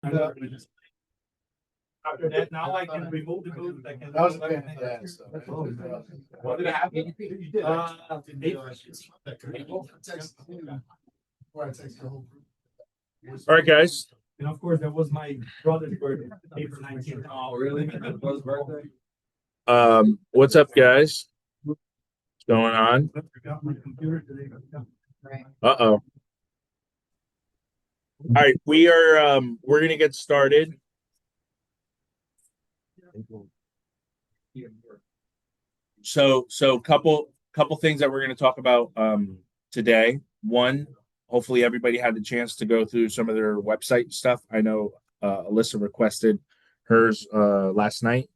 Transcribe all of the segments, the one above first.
After that, now I can remove the booth. I can. That was a pain in the ass. What did happen? You did. All right, guys. And of course, that was my brother's birthday, April 19th. Oh, really? Brother's birthday? What's up, guys? What's going on? I forgot my computer today. Uh-oh. All right, we're gonna get started. So couple things that we're gonna talk about today. One, hopefully everybody had the chance to go through some of their website stuff. I know Alyssa requested hers last night.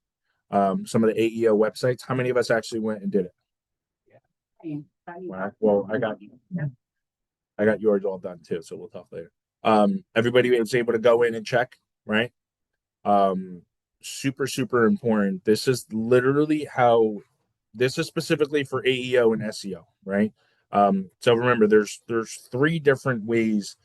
Some of the AEO websites. How many of us actually went and did it? Well, I got yours all done too, so we'll talk later. Everybody was able to go in and check, right? Super important. This is literally how this is specifically for AEO and SEO, right? So remember, there's three different ways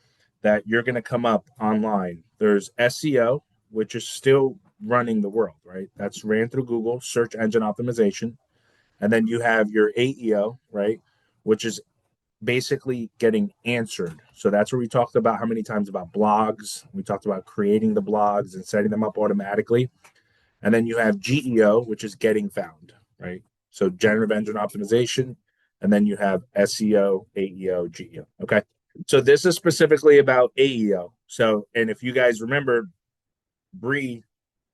that you're going to come up online. There's SEO, which is still running the world, right? That's ran through Google, search engine optimization. And then you have your AEO, right? Which is basically getting answered. So that's where we talked about how many times about blogs. We talked about creating the blogs and setting them up automatically. And then you have GEO, which is getting found, right? So generative engine optimization. And then you have SEO, AEO, GEO. Okay. So this is specifically about AEO. So, and if you guys remember, Bree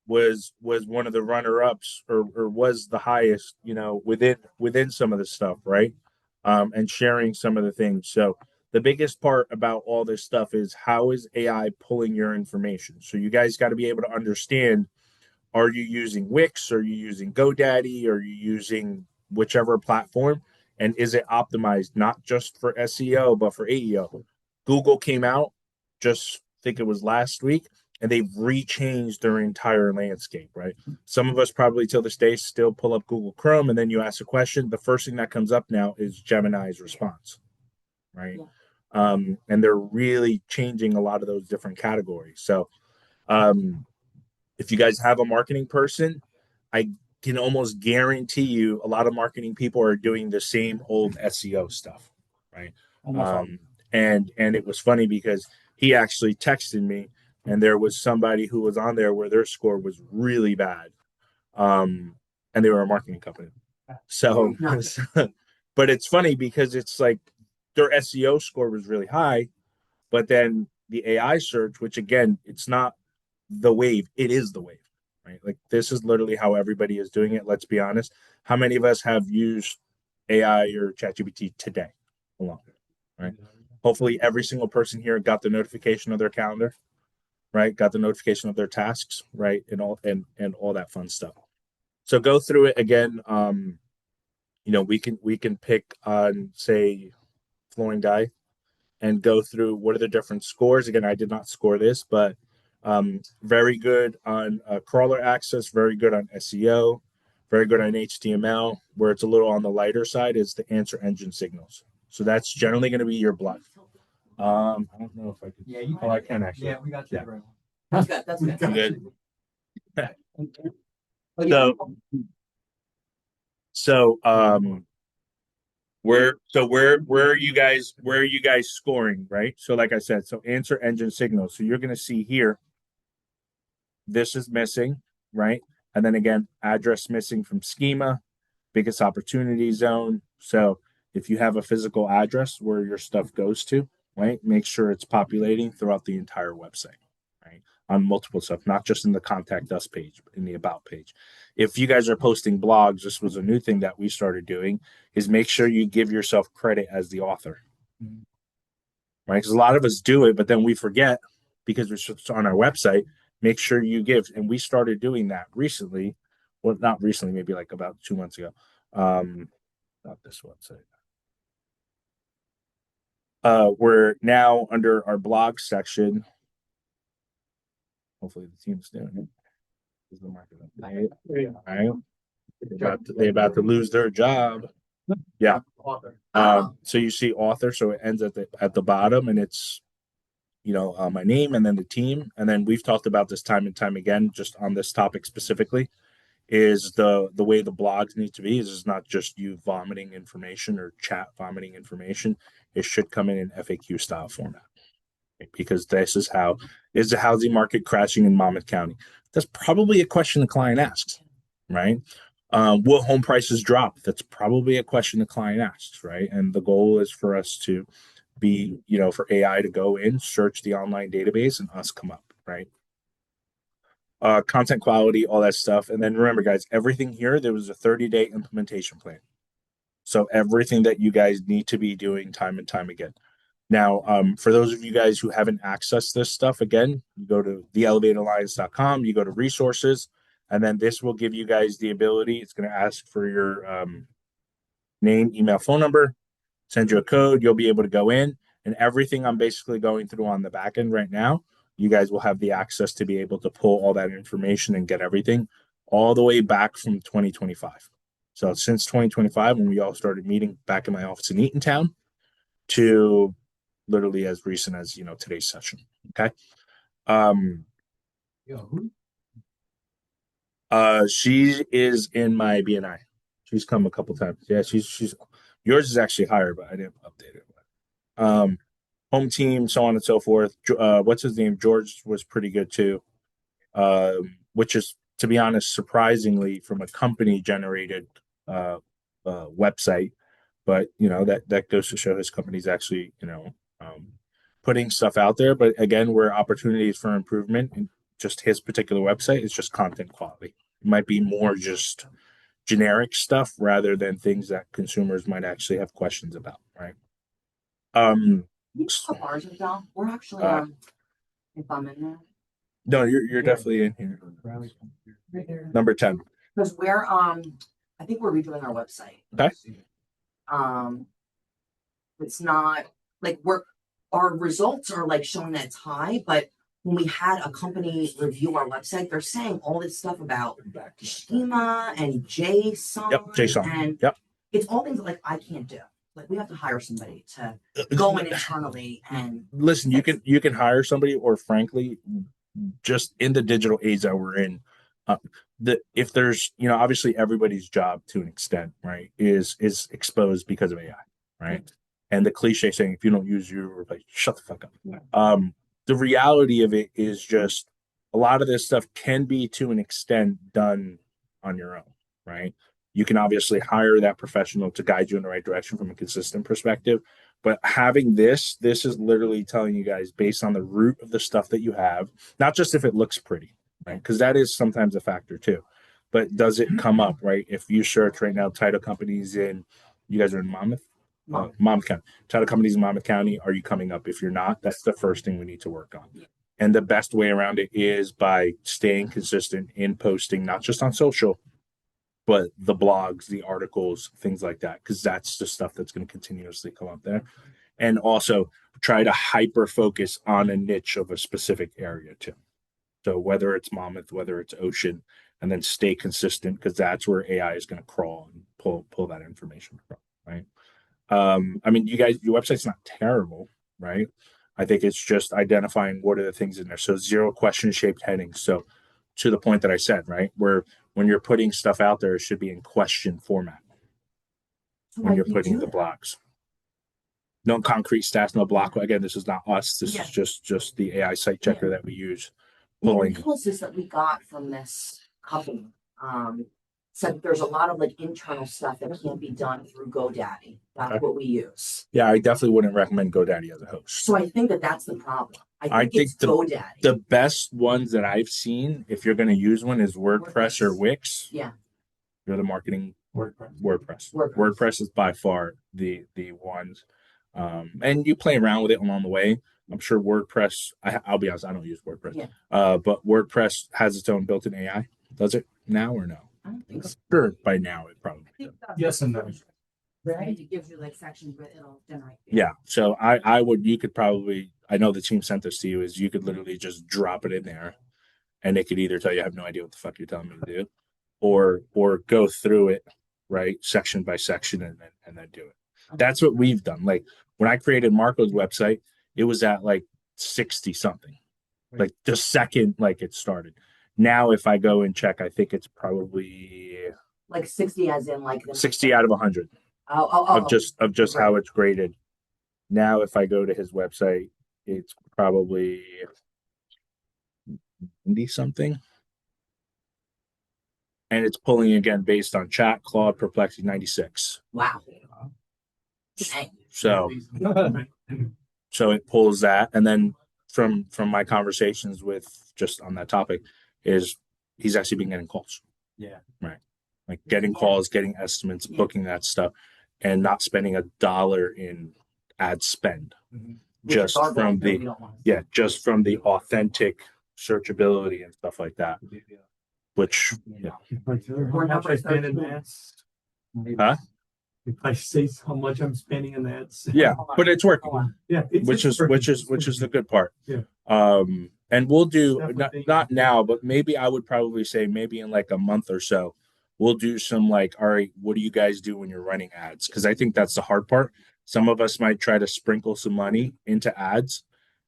was one of the runner-ups or was the highest, within some of the stuff, right? And sharing some of the things. So the biggest part about all this stuff is how is AI pulling your information? So you guys got to be able to understand, are you using Wix? Are you using GoDaddy? Are you using whichever platform? And is it optimized not just for SEO, but for AEO? Google came out, just think it was last week, and they've rechanged their entire landscape, right? Some of us probably till this day still pull up Google Chrome, and then you ask a question. The first thing that comes up now is Gemini's response, right? Yeah. And they're really changing a lot of those different categories. So if you guys have a marketing person, I can almost guarantee you a lot of marketing people are doing the same old SEO stuff, right? And it was funny because he actually texted me, and there was somebody who was on there where their score was really bad, and they were a marketing company. So, but it's funny because it's like their SEO score was really high, but then the AI search, which again, it's not the wave, it is the wave, right? Like this is literally how everybody is doing it. Let's be honest. How many of us have used AI or ChatGPT today alone, right? Hopefully every single person here got the notification of their calendar, right? Got the notification of their tasks, right? And all that fun stuff. So go through it again. We can pick on, say, flooring guy and go through what are the different scores. Again, I did not score this, but very good on crawler access, very good on SEO, very good on HTML. Where it's a little on the lighter side is the answer engine signals. So that's generally going to be your block. I don't know if I can. Yeah, you can. Oh, I can actually. Yeah, we got you. Yeah. Right. That's good. That's good. Good. Where are you guys scoring, right? So like I said, so answer engine signals. So you're going to see here, this is missing, right? And then again, address missing from schema, biggest opportunity zone. So if you have a physical address where your stuff goes to, right, make sure it's populating throughout the entire website, right? On multiple stuff, not just in the contact us page, but in the about page. If you guys are posting blogs, this was a new thing that we started doing, is make sure you give yourself credit as the author, right? Because a lot of us do it, but then we forget because it's on our website. Make sure you give. And we started doing that recently. Well, not recently, maybe like about 2 months ago. Not this website. We're now under our blog section. Hopefully the team's doing it. Is the market update? They about to lose their job. Yeah. So you see author, so it ends at the bottom, and it's my name and then the team. And then we've talked about this time and time again, just on this topic specifically, is the way the blogs need to be is not just you vomiting information or chat vomiting information. It should come in an FAQ style format, because this is the housing market crashing in Monmouth County? That's probably a question the client asks, right? Will home prices drop? That's probably a question the client asks, right? And the goal is for us to be, for AI to go in, search the online database, and us come up, right? Content quality, all that stuff. And then remember, guys, everything here, there was a 30-day implementation plan. So everything that you guys need to be doing time and time again. Now, for those of you guys who haven't accessed this stuff, again, you go to theelevatealliance.com, you go to resources, and then this will give you guys the ability. It's going to ask for your name, email, phone number, send you a code. You'll be able to go in, and everything I'm basically going through on the back end right now, you guys will have the access to be able to pull all that information and get everything all the way back from 2025. So since 2025, when we all started meeting back in my office in Eatontown, to literally as recent as today's session. Okay. She is in my BNI. She's come a couple times. Yeah, she's yours is actually higher, but I didn't update it. Home team, so on and so forth. What's his name? George was pretty good too. Which is, to be honest, surprisingly from a company generated website, but that goes to show his company's actually putting stuff out there. But again, where opportunities for improvement in just his particular website is just content quality. It might be more just generic stuff rather than things that consumers might actually have questions about, right? Ours are down. We're actually if I'm in there. No, you're definitely in here. Right there. Number 10. Because we're I think we're redoing our website. Okay. It's not like our results are like showing that it's high, but when we had a company review our website, they're saying all this stuff about schema and JSON. Yep, JSON. And yep. It's all things that, like, I can't do. Like, we have to hire somebody to go in internally and listen. You can hire somebody, or frankly, just in the digital age that we're in, if there's obviously everybody's job to an extent, right, is exposed because of AI, right? And the cliche saying, if you don't use you replace, shut the fuck up. The reality of it is just a lot of this stuff can be to an extent done on your own, right? You can obviously hire that professional to guide you in the right direction from a consistent perspective. But having this is literally telling you guys based on the root of the stuff that you have, not just if it looks pretty, right? Because that is sometimes a factor too. But does it come up, right? If you search right now, title companies you guys are in Monmouth? Monmouth County. Title companies in Monmouth County, are you coming up? If you're not, that's the first thing we need to work on. And the best way around it is by staying consistent in posting, not just on social, but the blogs, the articles, things like that, because that's the stuff that's going to continuously come up there. And also try to hyper focus on a niche of a specific area too. So whether it's Monmouth, whether it's Ocean, and then stay consistent, because that's where AI is going to crawl and pull that information from, right? I mean, you guys, your website's not terrible, right? I think it's just identifying what are the things in there. So 0 question shaped headings. So to the point that I said, right, where when you're putting stuff out there, it should be in question format. When you're putting the blocks. No concrete stats, no block. Again, this is not us. This is just the AI site checker that we use. The analysis that we got from this company said there's a lot of like internal stuff that can't be done through GoDaddy. That's what we use. Yeah, I definitely wouldn't recommend GoDaddy as a host. So I think that's the problem. I think it's GoDaddy. The best ones that I've seen, if you're going to use one, is WordPress or Wix. Yeah. You're the marketing WordPress. WordPress. WordPress is by far the ones. And you play around with it along the way. I'm sure WordPress, I'll be honest, I don't use WordPress. Yeah. But WordPress has its own built-in AI. Does it now or no? I don't think so. Sure, by now it probably does. Yes and no. Right, it gives you like sections, but it'll generate. Yeah. So you could probably, I know the team sent this to you, is you could literally just drop it in there and it could either tell you I have no idea what the fuck you're telling me to do, or go through it, right, section by section and then do it. That's what we've done. Like when I created Marco's website, it was at like 60 something, like the second like it started. Now, if I go and check, I think it's probably Like 60 as in like 60 out of 100 oh, of just how right. it's graded. Now, if I go to his website, it's probably 90 something. And it's pulling again based on chat, Claude, Perplexity 96. Wow. Dang. So it pulls that. And then from my conversations with just on that topic is he's actually been getting calls. Yeah. Right. Like getting calls, getting estimates, booking that stuff, and not spending $1 in ad spend. Just from just from the authentic searchability and stuff like that. Which How much I spend in ads? Huh? If I say how much I'm spending in ads. Yeah, but it's working. Yeah, Which is the good part. Yeah. And we'll do not now, but maybe I would probably say maybe in like a month or so, we'll do some like, all right, what do you guys do when you're running ads? Because I think that's the hard part. Some of us might try to sprinkle some money into ads,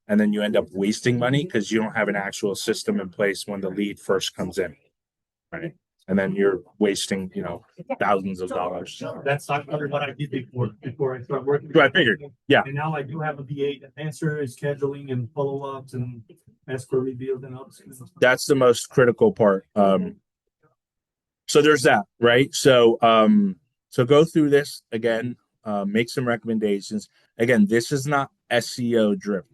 and then you end up wasting money because you don't have an actual system in place when the lead first comes in, right? And then you're wasting, thousands of dollars. That's not what I did before I started working. So I figured, yeah. And now I do have a VA that answers scheduling and follow-ups and ask for reveals and all this. That's the most critical part. So there's that, right? So go through this again, make some recommendations. Again, this is not SEO driven.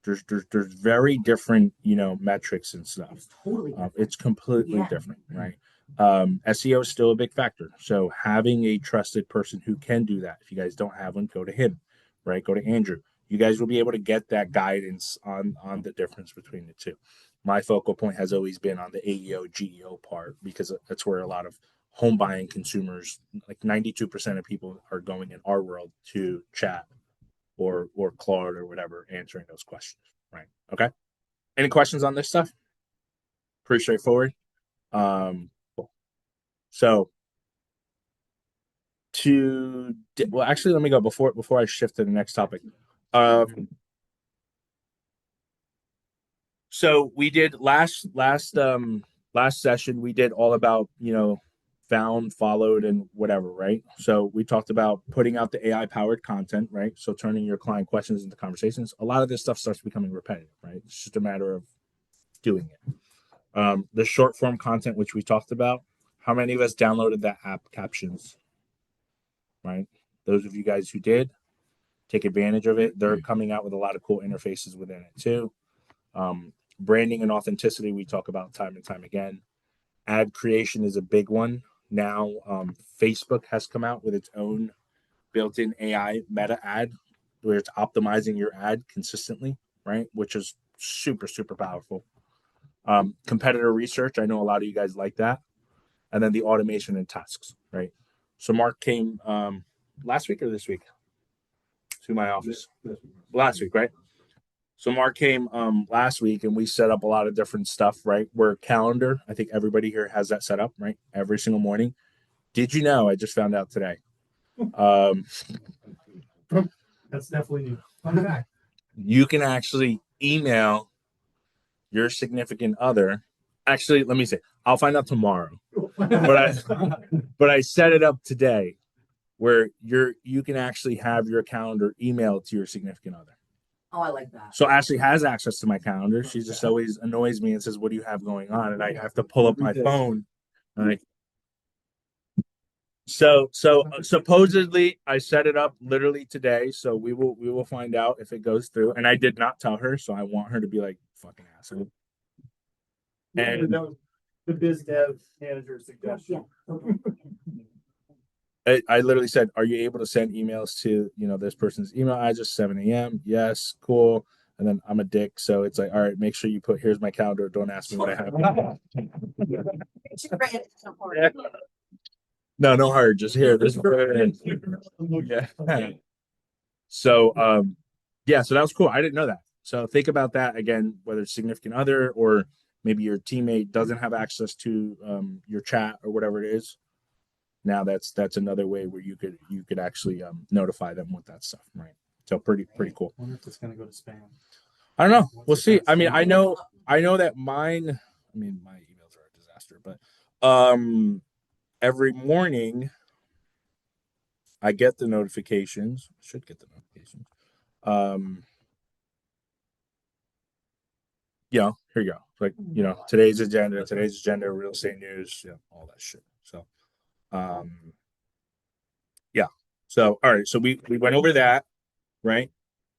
There's very different, metrics and stuff. It's totally different. It's completely different, right? SEO is still a big factor. So having a trusted person who can do that. If you guys don't have one, go to him, right? Go to Andrew. You guys will be able to get that guidance on the difference between the two. My focal point has always been on the AEO, GEO part because that's where a lot of home buying consumers, like 92% of people are going in our world to chat or Claude or whatever, answering those questions, right? Okay. Any questions on this stuff? Pretty straightforward. Cool. So actually, let me go before I shift to the next topic. So we did last session, we did all about, found, followed, and whatever, right? So we talked about putting out the AI powered content, right? So turning your client questions into conversations. A lot of this stuff starts becoming repetitive, right? It's just a matter of doing it. The short form content, which we talked about, how many of us downloaded that app Captions, right? Those of you guys who did, take advantage of it. They're coming out with a lot of cool interfaces within it too. Branding and authenticity, we talk about time and time again. Ad creation is a big one. Now, Facebook has come out with its own built-in AI meta ad where it's optimizing your ad consistently, right? Which is super, super powerful. Competitor research, I know a lot of you guys like that. And then the automation and tasks, right? So Mark came last week or this week to my office. Last week, right? So Mark came last week and we set up a lot of different stuff, right? Where calendar, I think everybody here has that set up, right? Every single morning. Did you know? I just found out today. That's definitely new. You can actually email your significant other. Actually, let me say, I'll find out tomorrow. But I set it up today where you can actually have your calendar emailed to your significant other. Oh, I like that. So Ashley has access to my calendar. She just always annoys me and says, "What do you have going on?" And I have to pull up my phone. So supposedly I set it up literally today. So we will find out if it goes through. And I did not tell her, so I want her to be like fucking asshole. And the biz dev manager suggestion. I literally said, "Are you able to send emails to this person's email address 7 a.m.?" Yes, cool. And then I'm a dick, so it's like, all right, make sure you put here's my calendar. Don't ask me what I have. No hurry. Just here. This yeah. So so that was cool. I didn't know that. So think about that again, whether it's significant other or maybe your teammate doesn't have access to your chat or whatever it is. Now that's another way where you could actually notify them with that stuff, right? So pretty cool. I wonder if it's gonna go to spam. I don't know. We'll see. I mean, I know that mine. I mean, my emails are a disaster, but every morning I get the notifications. Should get the notifications. Um, here you go. Like, today's agenda, real estate news, all that shit. So, um, yeah. So, all right. So we went over that, right?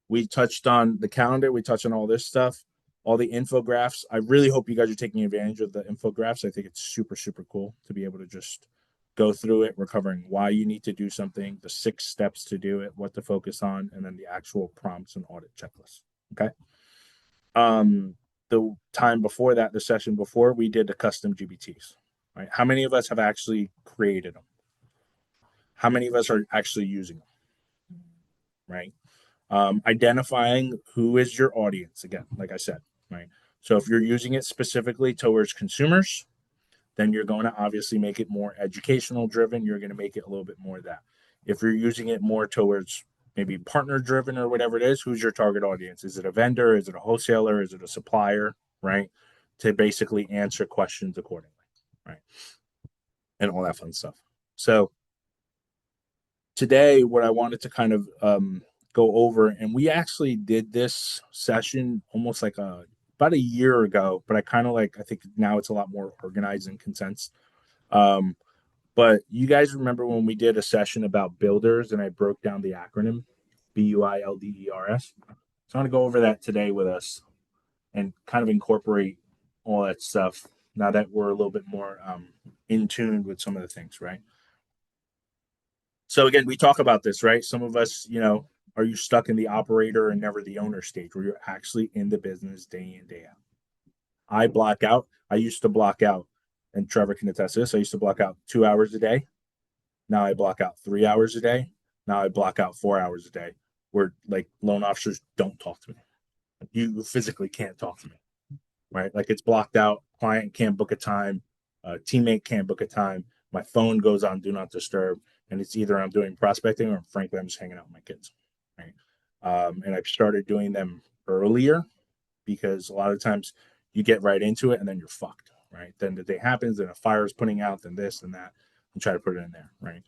We touched on the calendar. We touched on all this stuff, all the infographics. I really hope you guys are taking advantage of the infographics. I think it's super, super cool to be able to just go through it. We're covering why you need to do something, the 6 steps to do it, what to focus on, and then the actual prompts and audit checklist. Okay. The time before that, the session before, we did the custom GBTs. Right? How many of us have actually created them? How many of us are actually using them? Right. Identifying who is your audience again, like I said, right? So if you're using it specifically towards consumers, then you're going to obviously make it more educational driven. You're going to make it a little bit more of that. If you're using it more towards maybe partner driven or whatever it is, who's your target audience? Is it a vendor? Is it a wholesaler? Is it a supplier? Right? To basically answer questions accordingly, right? And all that fun stuff. So today, what I wanted to kind of go over, and we actually did this session almost like about a year ago, but I think now it's a lot more organized and condensed. But you guys remember when we did a session about builders and I broke down the acronym BUILDERS? So I want to go over that today with us and kind of incorporate all that stuff now that we're a little bit more in tune with some of the things, right? So again, we talk about this, right? Some of us, are you stuck in the operator and never the owner stage where you're actually in the business day in, day out? I block out. I used to block out, and Trevor can attest to this. I used to block out 2 hours a day. Now I block out 3 hours a day. Now I block out 4 hours a day where like loan officers don't talk to me. You physically can't talk to me, right? Like it's blocked out. Client can't book a time. Teammate can't book a time. My phone goes on do not disturb, and it's either I'm doing prospecting or frankly I'm just hanging out with my kids, right? And I've started doing them earlier because a lot of times you get right into it and then you're fucked, right? Then the day happens, then a fire is putting out, then this and that, and try to put it in there, right?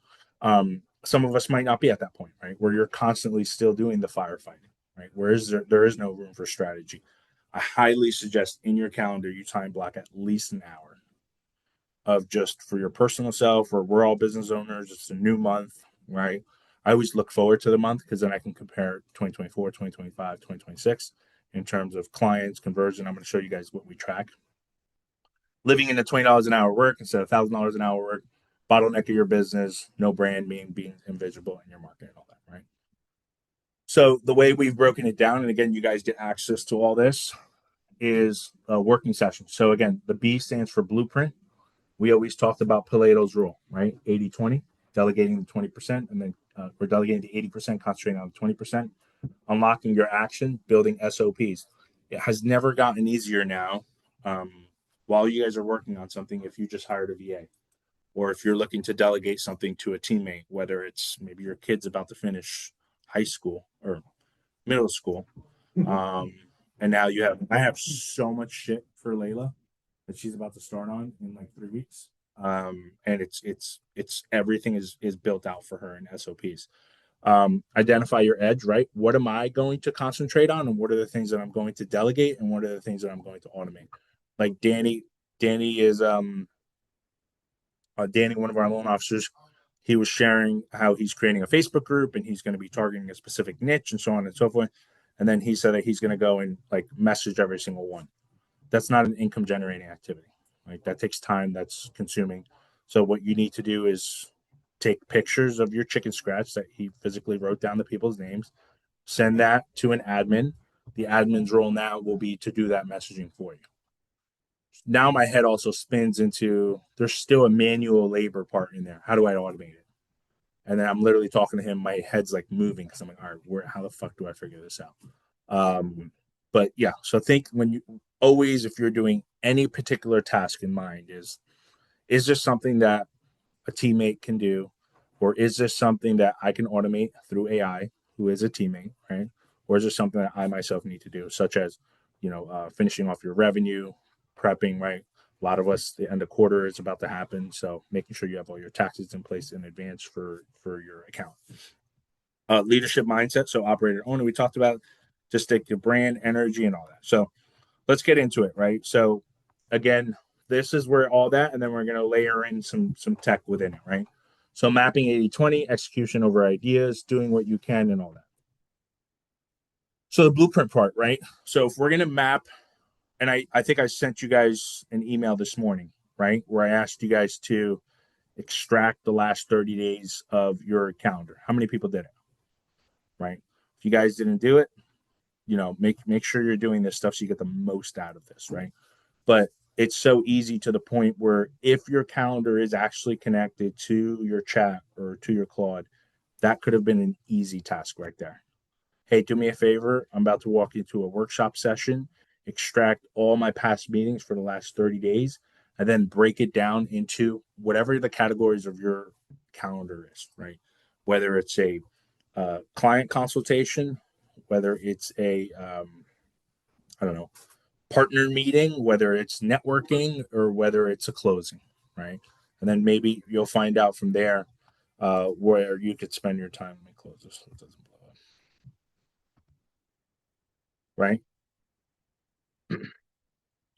Some of us might not be at that point, right? Where you're constantly still doing the firefighting, right? Whereas there is no room for strategy. I highly suggest in your calendar you time block at least an hour of just for your personal self, or we're all business owners. It's a new month, right? I always look forward to the month because then I can compare 2024, 2025, 2026 in terms of clients, conversion. I'm going to show you guys what we track. Living in the $20 an hour work instead of $1,000 an hour work, bottleneck of your business, no brand being invisible in your market and all that, right? So the way we've broken it down, and again, you guys get access to all this, is a working session. So again, the B stands for blueprint. We always talked about Paleto's rule, right? 80-20, delegating the 20%, and then we're delegating the 80%, concentrating on the 20%, unlocking your action, building SOPs. It has never gotten easier now. While you guys are working on something, if you just hired a VA, or if you're looking to delegate something to a teammate, whether it's maybe your kid's about to finish high school or middle school, and now I have so much shit for Layla that she's about to start on in like 3 weeks. And it's everything is built out for her in SOPs. Identify your edge, right? What am I going to concentrate on, and what are the things that I'm going to delegate, and what are the things that I'm going to automate? Like Danny is Danny, one of our loan officers. He was sharing how he's creating a Facebook group and he's going to be targeting a specific niche and so on and so forth. And then he said that he's going to go and like message every single one. That's not an income generating activity. Right? That takes time. That's consuming. So what you need to do is take pictures of your chicken scratch that he physically wrote down the people's names, send that to an admin. The admin's role now will be to do that messaging for you. Now my head also spins into there's still a manual labor part in there. How do I automate it? And then I'm literally talking to him. My head's like moving because I'm like, all right, how the fuck do I figure this out? But yeah, so think when you always, if you're doing any particular task in mind, is this something that a teammate can do, or is this something that I can automate through AI, who is a teammate, right? or is this something that I myself need to do, such as, finishing off your revenue, prepping, right? A lot of us, the end of quarter is about to happen, so making sure you have all your taxes in place in advance for your account. Leadership mindset, so operator owner, we talked about, just stick to brand, energy, and all that. So let's get into it, right? So again, this is where all that, and then we're going to layer in some tech within it, right? So mapping 80-20, execution over ideas, doing what you can, and all that. So the blueprint part, right? So if we're going to map, and I think I sent you guys an email this morning, right? Where I asked you guys to extract the last 30 days of your calendar. How many people did it? Right? If you guys didn't do it, make sure you're doing this stuff so you get the most out of this, right? But it's so easy to the point where if your calendar is actually connected to your chat or to your Claude, that could have been an easy task right there. Hey, do me a favor. I'm about to walk into a workshop session, extract all my past meetings for the last 30 days, and then break it down into whatever the categories of your calendar is, right? Whether it's a client consultation, whether it's a, partner meeting, whether it's networking or whether it's a closing, right? And then maybe you'll find out from there where you could spend your time. Let me close this so it doesn't blow up. Right?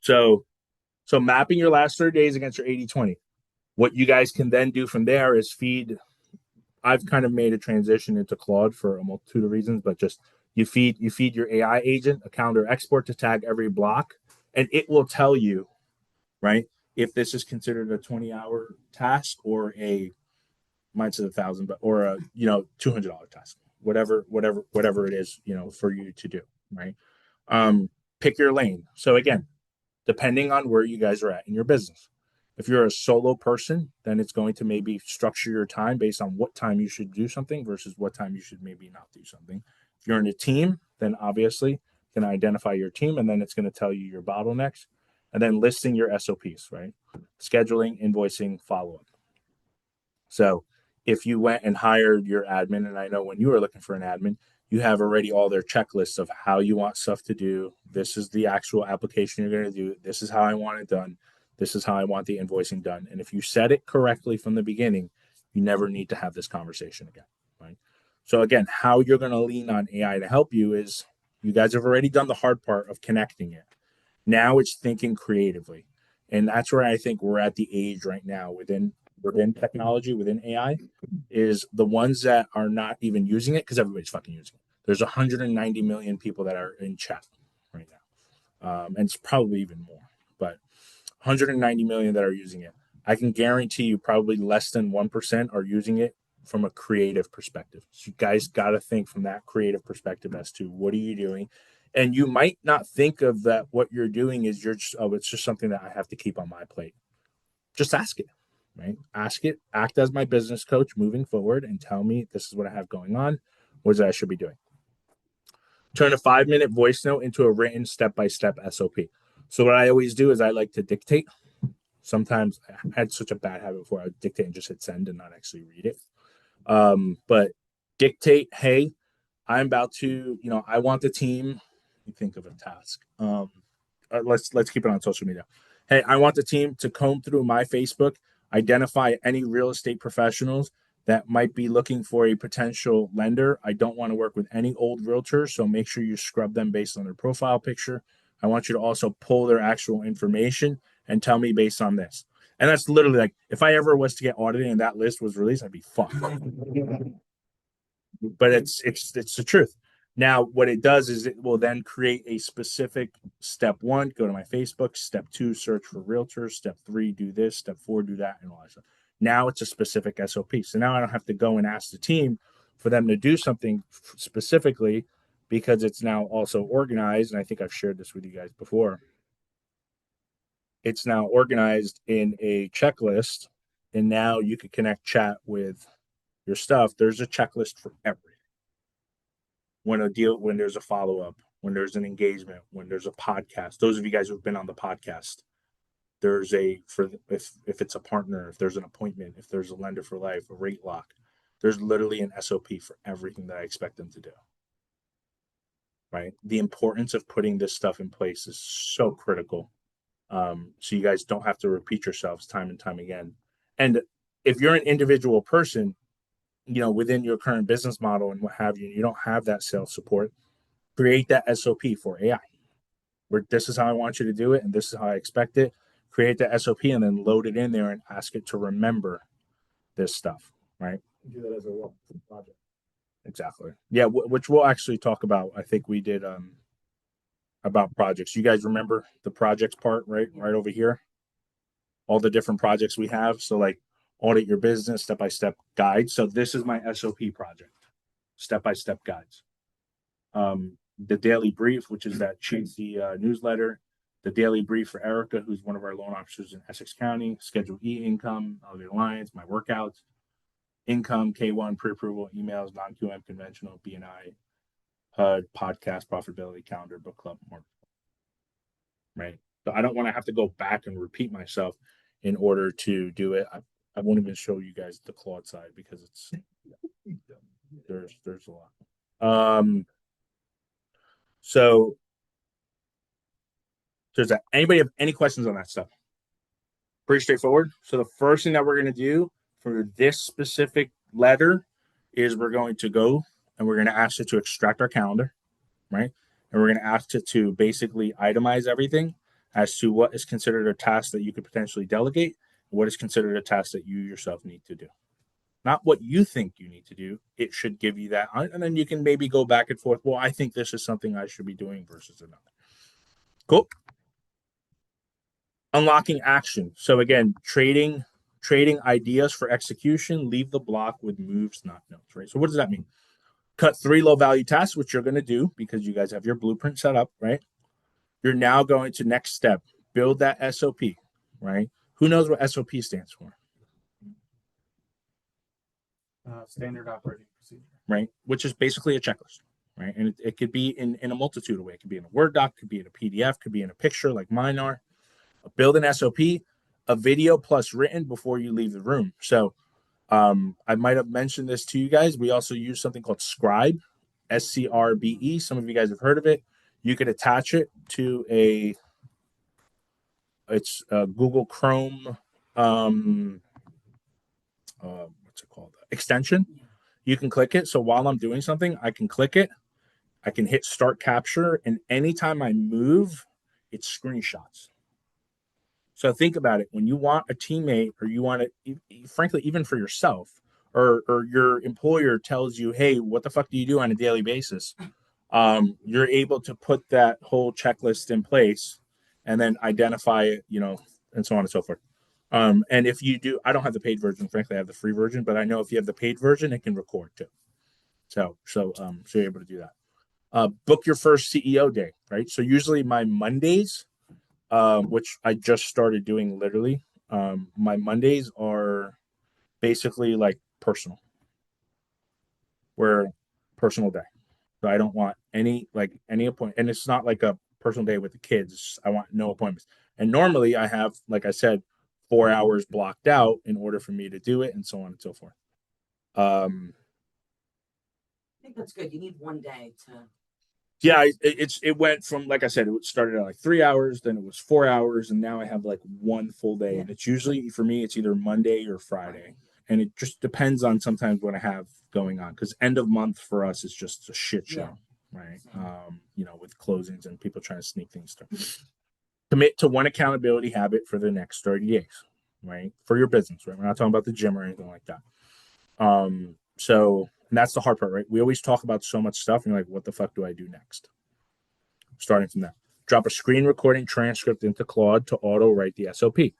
So mapping your last 30 days against your 80-20. What you guys can then do from there is feed. I've kind of made a transition into Claude for a multitude of reasons, but just you feed your AI agent a calendar export to tag every block, and it will tell you, right, if this is considered a 20-hour task or a, mine says 1,000, but or a $200 task, whatever it is, for you to do, right? Pick your lane. So again, depending on where you guys are at in your business. If you're a solo person, then it's going to maybe structure your time based on what time you should do something versus what time you should maybe not do something. If you're in a team, then obviously you can identify your team, and then it's going to tell you your bottlenecks, and then listing your SOPs, right? Scheduling, invoicing, follow-up. So if you went and hired your admin, and I know when you were looking for an admin, you have already all their checklists of how you want stuff to do. This is the actual application you're going to do. This is how I want it done. This is how I want the invoicing done. And if you set it correctly from the beginning, you never need to have this conversation again, right? So again, how you're going to lean on AI to help you is you guys have already done the hard part of connecting it. Now it's thinking creatively. And that's where I think we're at the age right now within technology, within AI, is the ones that are not even using it because everybody's fucking using it. There's 190 million people that are in chat right now. And it's probably even more, but 190 million that are using it. I can guarantee you probably less than 1% are using it from a creative perspective. So you guys got to think from that creative perspective as to what are you doing? And you might not think of that what you're doing is it's just something that I have to keep on my plate. Just ask it, right? Ask it, act as my business coach moving forward and tell me this is what I have going on. What is it I should be doing? Turn a 5-minute voice note into a written step-by-step SOP. So what I always do is I like to dictate. Sometimes I had such a bad habit before I would dictate and just hit send and not actually read it. But dictate, hey, I'm about to, I want the team. You think of a task. Let's keep it on social media. Hey, I want the team to comb through my Facebook, identify any real estate professionals that might be looking for a potential lender. I don't want to work with any old realtors, so make sure you scrub them based on their profile picture. I want you to also pull their actual information and tell me based on this. And that's literally like, if I ever was to get audited and that list was released, I'd be fucked. But it's the truth. Now, what it does is it will then create a specific step 1, go to my Facebook, step 2, search for realtors, step 3, do this, step 4, do that, and all that stuff. Now it's a specific SOP. So now I don't have to go and ask the team for them to do something specifically because it's now also organized. And I think I've shared this with you guys before. It's now organized in a checklist, and now you could connect chat with your stuff. There's a checklist for everything. When there's a follow-up, when there's an engagement, when there's a podcast. Those of you guys who've been on the podcast, there's if it's a partner, if there's an appointment, if there's a lender for life, a rate lock, there's literally an SOP for everything that I expect them to do. right? The importance of putting this stuff in place is so critical. So you guys don't have to repeat yourselves time and time again. And if you're an individual person, you know, within your current business model and what have you, you don't have that sales support, create that SOP for AI. Where this is how I want you to do it, and this is how I expect it. Create the SOP and then load it in there and ask it to remember this stuff, right? Do that as a work project. Exactly. Yeah, which we'll actually talk about. I think we did about projects. You guys remember the projects part, right? Right over here. All the different projects we have. So like audit your business, step-by-step guide. So this is my SOP project, step-by-step guides. The daily brief, which is that cheesy newsletter, the daily brief for Erica, who's one of our loan officers in Essex County, Schedule E income, Elevate Alliance, my workouts, income, K1, pre-approval, emails, non-QM, conventional, BNI, HUD, podcast, profitability, calendar, book club, more. Right. So I don't want to have to go back and repeat myself in order to do it. I won't even show you guys the Claude side because it's there's a lot. So does that anybody have any questions on that stuff? Pretty straightforward. So the first thing that we're going to do for this specific letter is we're going to go and we're going to ask it to extract our calendar, right? And we're going to ask it to basically itemize everything as to what is considered a task that you could potentially delegate, and what is considered a task that you yourself need to do. Not what you think you need to do. It should give you that. And then you can maybe go back and forth. Well, I think this is something I should be doing versus another. Cool. Unlocking action. So again, trading ideas for execution. Leave the block with moves, not notes, right? So what does that mean? Cut 3 low value tasks, which you're going to do because you guys have your blueprint set up, right? You're now going to next step, build that SOP, right? Who knows what SOP stands for? Standard operating procedure. Right? Which is basically a checklist, right? And it could be in a multitude of ways. It could be in a Word doc, could be in a PDF, could be in a picture like mine are. Build an SOP, a video plus written before you leave the room. So I might have mentioned this to you guys. We also use something called Scribe, SCRBE. Some of you guys have heard of it. You could attach it to it's a Google Chrome, what's it called? Extension. You can click it. So while I'm doing something, I can click it. I can hit start capture. And anytime I move, it screenshots. So think about it. When you want a teammate or you want it, frankly, even for yourself or your employer tells you, hey, what the fuck do you do on a daily basis? You're able to put that whole checklist in place and then identify it, you know, and so on and so forth. And if you do, I don't have the paid version. Frankly, I have the free version, but I know if you have the paid version, it can record too. So you're able to do that. Book your first CEO day, right? So usually my Mondays, which I just started doing literally. My Mondays are basically like personal. We're personal day. So I don't want any appointment. And it's not like a personal day with the kids. I want no appointments. And normally I have, like I said, 4 hours blocked out in order for me to do it and so on and so forth. I think that's good. You need one day to. Yeah, it went from, like I said, it started at like 3 hours, then it was 4 hours, and now I have like one full day. Yeah. And it's usually for me, it's either Monday or Friday, and it just depends on sometimes what I have going on. Because end of month for us is just a shit show, right? You know, with closings and people trying to sneak things through. Commit to one accountability habit for the next 30 days, right? For your business, right? We're not talking about the gym or anything like that. So, and that's the hard part, right? We always talk about so much stuff, and you're like, what the fuck do I do next? Starting from that. Drop a screen recording transcript into Claude to auto write the SOP. So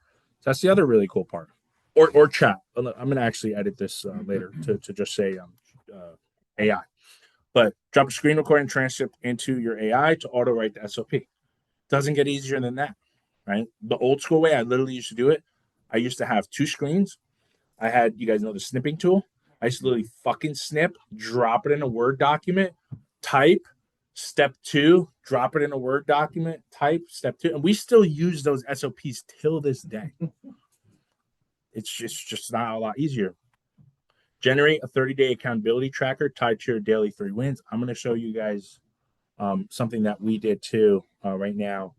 that's the other really cool part. Or chat. I'm going to actually edit this later to just say AI. But drop a screen recording transcript into your AI to auto write the SOP. Doesn't get easier than that, right? The old school way I literally used to do it, I used to have 2 screens. I had, you guys know the snipping tool. I used to literally fucking snip, drop it in a Word document, type, step 2, drop it in a Word document, type, step 2. And we still use those SOPs till this day. It's just not a lot easier. Generate a 30-day accountability tracker tied to your daily 3 wins. I'm going to show you guys something that we did too right now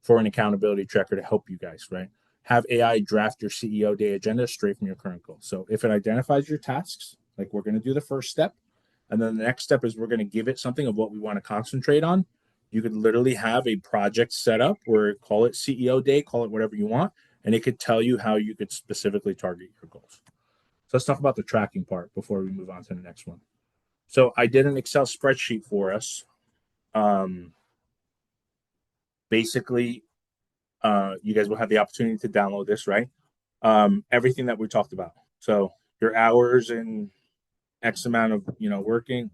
for an accountability tracker to help you guys, right? Have AI draft your CEO day agenda straight from your current goal. So if it identifies your tasks, like we're going to do the first step, and then the next step is we're going to give it something of what we want to concentrate on. You could literally have a project set up or call it CEO day, call it whatever you want, and it could tell you how you could specifically target your goals. So let's talk about the tracking part before we move on to the next one. So I did an Excel spreadsheet for us. Basically, you guys will have the opportunity to download this, right? Everything that we talked about. So your hours and X amount of working,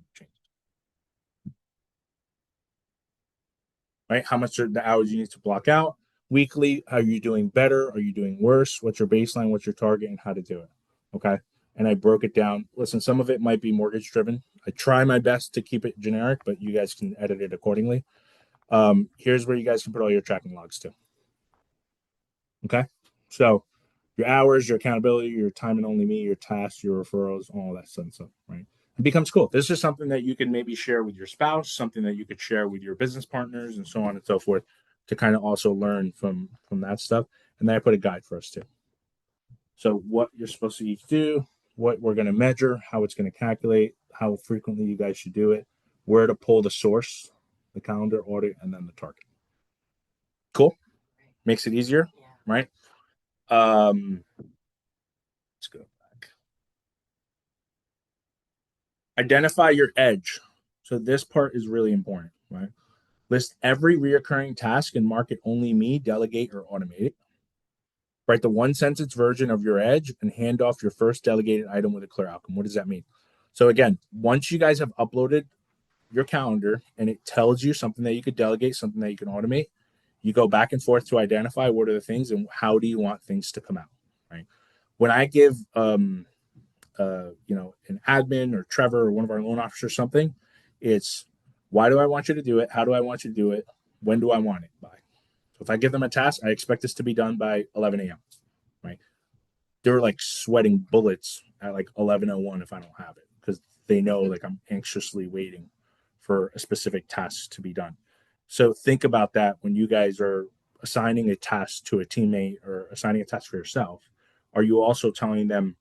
right? How much are the hours you need to block out weekly? Are you doing better? Are you doing worse? What's your baseline? What's your target? And how to do it? Okay. And I broke it down. Listen, some of it might be mortgage driven. I try my best to keep it generic, but you guys can edit it accordingly. Here's where you guys can put all your tracking logs to. Okay. So your hours, your accountability, your time and only me, your tasks, your referrals, all that stuff, right? It becomes cool. This is something that you can maybe share with your spouse, something that you could share with your business partners, and so on and so forth, to kind of also learn from that stuff. And then I put a guide for us too. So what you're supposed to each do, what we're going to measure, how it's going to calculate, how frequently you guys should do it, where to pull the source, the calendar, audit, and then the target. Cool. Makes it easier, right? Let's go back. Identify your edge. So this part is really important, right? List every reoccurring task and mark it only me, delegate, or automate it. Write the one sentence version of your edge and hand off your first delegated item with a clear outcome. What does that mean? So again, once you guys have uploaded your calendar and it tells you something that you could delegate, something that you can automate, you go back and forth to identify what are the things and how do you want things to come out, right? When I give an admin or Trevor or one of our loan officers something, it's why do I want you to do it? How do I want you to do it? When do I want it by? So if I give them a task, I expect this to be done by 11 a.m., right? They're like sweating bullets at like 11:01 if I don't have it because they know like I'm anxiously waiting for a specific task to be done. So think about that when you guys are assigning a task to a teammate or assigning a task for yourself. Are you also telling them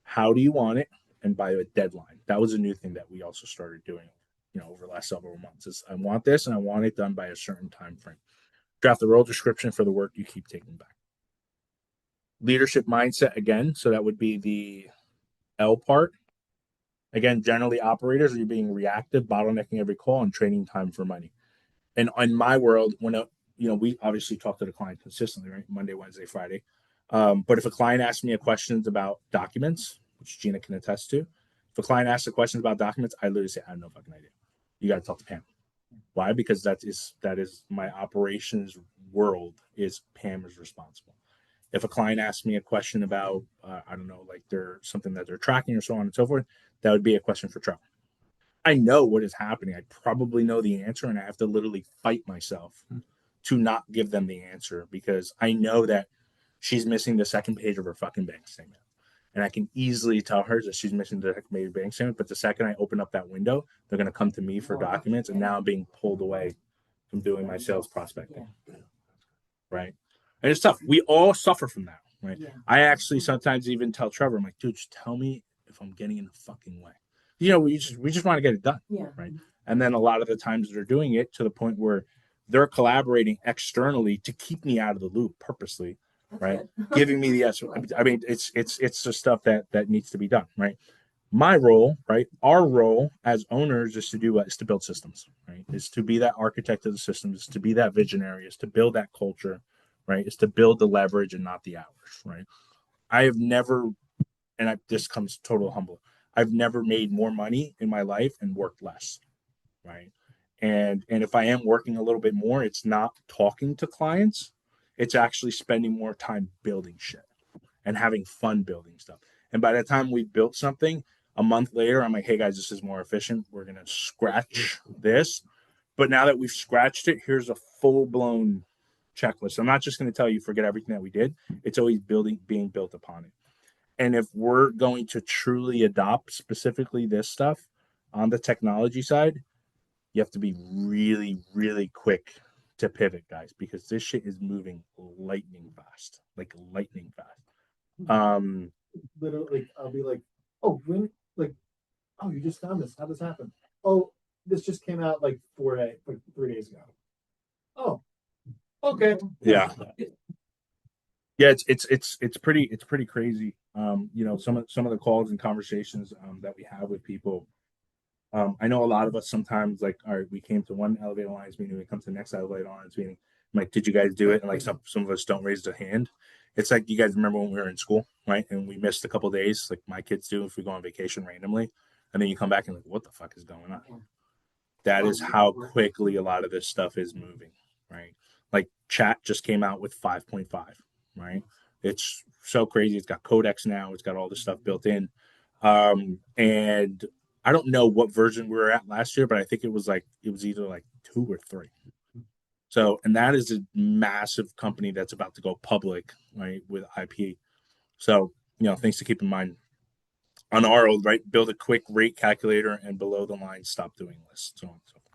how do you want it and by a deadline? That was a new thing that we also started doing, over the last several months. Is I want this and I want it done by a certain time frame. Draft the role description for the work you keep taking back. Leadership mindset again. So that would be the L part. Again, generally operators are being reactive, bottlenecking every call, and trading time for money. And in my world, when we obviously talk to the client consistently, right? Monday, Wednesday, Friday. But if a client asks me a questions about documents, which Gina can attest to, if a client asks a questions about documents, I literally say, I have no fucking idea. You got to talk to Pam. Why? Because that is my operations world. Is Pam is responsible. If a client asks me a question about, I don't know, like they're something that they're tracking or so on and so forth, that would be a question for Trevor. I know what is happening. I probably know the answer, and I have to literally fight myself to not give them the answer because I know that she's missing the second page of her fucking bank statement. And I can easily tell her that she's missing the second page of bank statement. But the second I open up that window, they're going to come to me for documents. And now I'm being pulled away from doing my sales prospecting. Right. And it's tough. We all suffer from that. Right. Yeah. I actually sometimes even tell Trevor, I'm like, dude, just tell me if I'm getting in the fucking way. We just want to get it done. Yeah. Right. And then a lot of the times they're doing it to the point where they're collaborating externally to keep me out of the loop purposely. Right. Giving me the answer. I mean, it's the stuff that needs to be done. Right. My role, right. Our role as owners is to do what? Is to build systems, right? Is to be that architect of the systems, is to be that visionary, is to build that culture, right? Is to build the leverage and not the hours, right? I have never, and this comes total humble. I've never made more money in my life and worked less, right? And if I am working a little bit more, it's not talking to clients. It's actually spending more time building shit and having fun building stuff. And by the time we built something, a month later, I'm like, hey guys, this is more efficient. We're going to scratch this. But now that we've scratched it, here's a full-blown checklist. I'm not just going to tell you forget everything that we did. It's always being built upon it. And if we're going to truly adopt specifically this stuff on the technology side, you have to be really, really quick to pivot, guys, because this shit is moving lightning fast, like lightning fast. Literally, I'll be like, oh, when, like, oh, you just found this. How'd this happen? Oh, this just came out like 3 days ago. Oh, okay. Yeah. Yeah, it's pretty crazy. You know, some of the calls and conversations that we have with people. I know a lot of us sometimes like, all right, we came to one elevator alliance meeting, we come to the next elevator alliance meeting. I'm like, did you guys do it? And like some of us don't raise their hand. It's like you guys remember when we were in school, right? And we missed a couple of days, like my kids do if we go on vacation randomly, and then you come back and like, what the fuck is going on? That is how quickly a lot of this stuff is moving, right? Like chat just came out with 5.5, right? It's so crazy. It's got codecs now. It's got all this stuff built in. And I don't know what version we were at last year, but I think it was either like 2 or 3. So, and that is a massive company that's about to go public, right, with IP. So, you know, things to keep in mind. On our old, right, build a quick rate calculator and below the line stop doing lists. So on and so forth.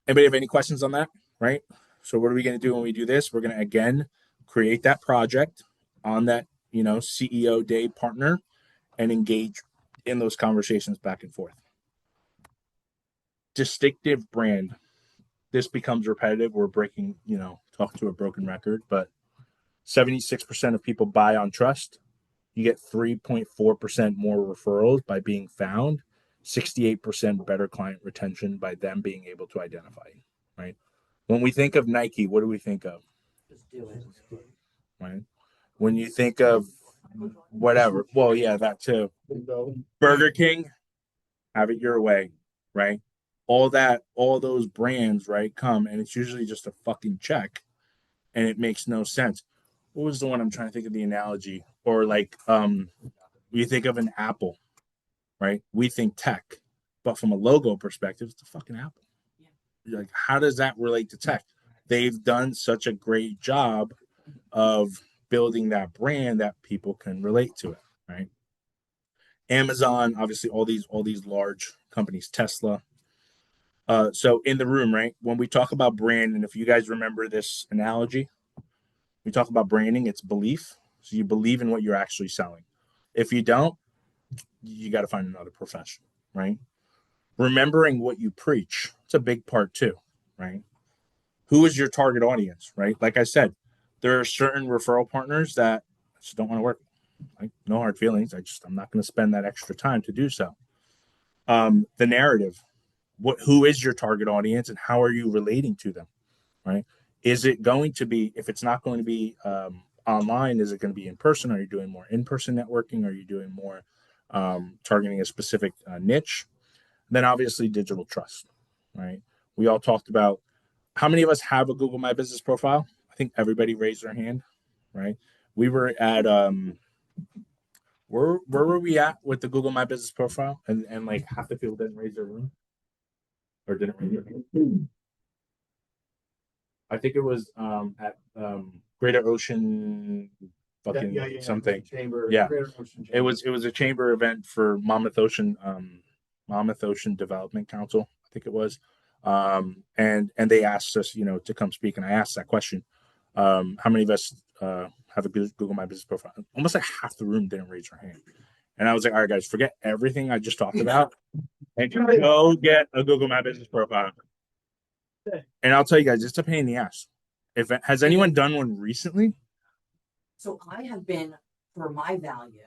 Anybody have any questions on that? Right. So what are we going to do when we do this? We're going to again create that project on that, you know, CEO day partner and engage in those conversations back and forth. Distinctive brand. This becomes repetitive. We're breaking, you know, talking to a broken record, but 76% of people buy on trust. You get 3.4% more referrals by being found, 68% better client retention by them being able to identify you, right? When we think of Nike, what do we think of? Just do it. Right? When you think of whatever, well, yeah, that too. Burger King, have it your way, right? All those brands, right, come and it's usually just a fucking check and it makes no sense. What was the one I'm trying to think of the analogy? Or like you think of an Apple, right? We think tech, but from a logo perspective, it's a fucking Apple. Yeah. Like, how does that relate to tech? They've done such a great job of building that brand that people can relate to it, right? Amazon, obviously, all these large companies, Tesla. So in the room, right? When we talk about brand, and if you guys remember this analogy, we talk about branding, it's belief. So you believe in what you're actually selling. If you don't, you got to find another profession, right? Remembering what you preach, it's a big part too, right? Who is your target audience, right? Like I said, there are certain referral partners that I just don't want to work with. Like, no hard feelings. I'm not going to spend that extra time to do so. The narrative, who is your target audience and how are you relating to them, right? Is it going to be, if it's not going to be online, is it going to be in person? Are you doing more in-person networking? Are you doing more targeting a specific niche? Then obviously digital trust, right? We all talked about how many of us have a Google My Business profile? I think everybody raised their hand, right? We were at where were we at with the Google My Business profile? And like half the people didn't raise their hand or didn't raise their hand. I think it was at Greater Ocean fucking something. Chamber. Yeah. Ocean It was a chamber event for Monmouth Ocean Development Council, I think it was. And they asked us, you know, to come speak, and I asked that question. How many of us have a Google My Business profile? Almost like half the room didn't raise their hand. And I was like, all right, guys, forget everything I just talked about and go get a Google My Business profile. And I'll tell you guys, it's a pain in the ass. Has anyone done one recently? So I have been, for my value,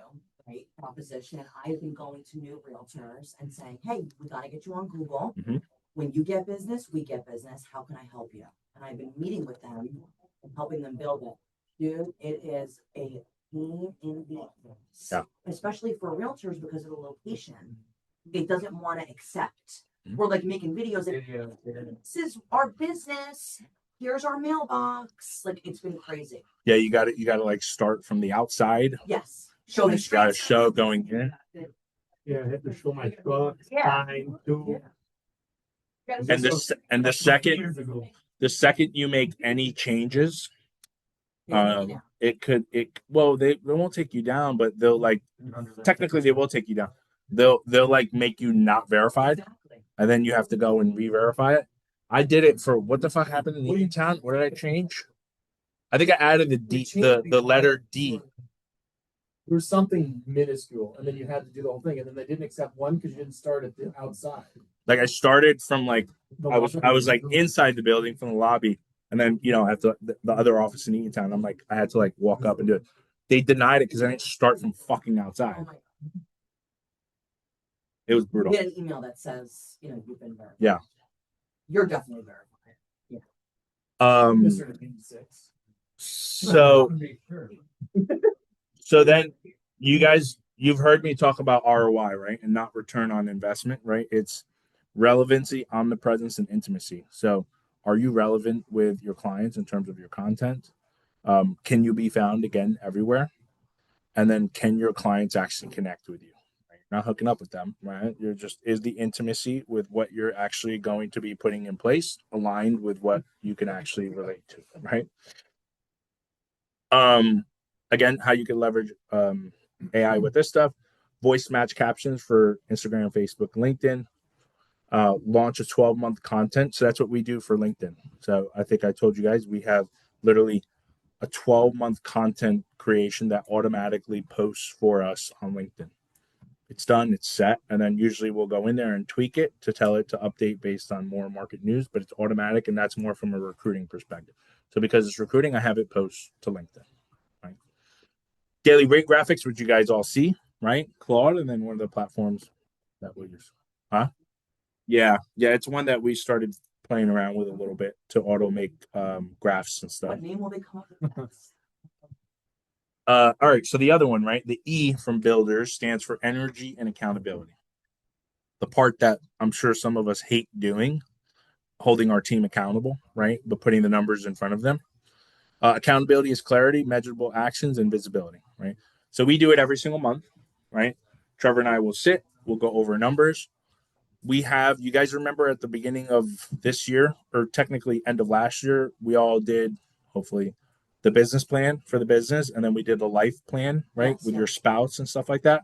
right, proposition, I have been going to new realtors and saying, hey, we got to get you on Google. Mhm. When you get business, we get business. How can I help you? And I've been meeting with them and helping them build it. Dude, it is a pain in the ass, Yeah. especially for realtors because of the location. It doesn't want to accept. Mhm. We're like making videos. This is our business. Here's our mailbox. Like, it's been crazy. Yeah, you got to like start from the outside. Yes. Show the You got to streets. show going in. Yeah, I had to show my truck, Yeah. sign, too. And the second you make any changes, they won't take you down, but they'll like technically they will take you down. They'll like make you not verified. Exactly. and then you have to go and re-verify it. I did it for what the fuck happened in Eatontown? What did I change? I think I added the letter D. There was something minuscule, and then you had to do the whole thing, and then they didn't accept one because you didn't start at the outside. Like I started from like The I was like inside the building from the lobby, and then at the other office in Eatontown, I'm like I had to like walk up and do it. They denied it because I didn't start from fucking outside. Oh my God. It was brutal. We get an email that says, you've been verified. Yeah. You're definitely verified. Mr. 86. So then you've heard me talk about ROI, right? And not return on investment, right? It's relevancy, omnipresence, and intimacy. So are you relevant with your clients in terms of your content? Can you be found again everywhere? And then can your clients actually connect with you? Right? You're not hooking up with them, right? You're just, is the intimacy with what you're actually going to be putting in place aligned with what you can actually relate to, right? Again, how you can leverage AI with this stuff: voice match captions for Instagram, Facebook, LinkedIn. Launch a 12-month content. So that's what we do for LinkedIn. So I think I told you guys we have literally a 12-month content creation that automatically posts for us on LinkedIn. It's done, it's set, and then usually we'll go in there and tweak it to tell it to update based on more market news, but it's automatic, and that's more from a recruiting perspective. So because it's recruiting, I have it post to LinkedIn. Right? Daily rate graphics, which you guys all see, right? Claude, and then one of the platforms that we use. Huh? Yeah, it's one that we started playing around with a little bit to auto make graphs and stuff. What name will they come up with? All right, so the other one, right? The E from builders stands for energy and accountability. The part that I'm sure some of us hate doing, holding our team accountable, right? But putting the numbers in front of them. Accountability is clarity, measurable actions, and visibility, right? So we do it every single month, right? Trevor and I will sit, we'll go over numbers. You guys remember at the beginning of this year, or technically end of last year, we all did, hopefully, the business plan for the business, and then we did a life plan, right, with your spouse and stuff like that.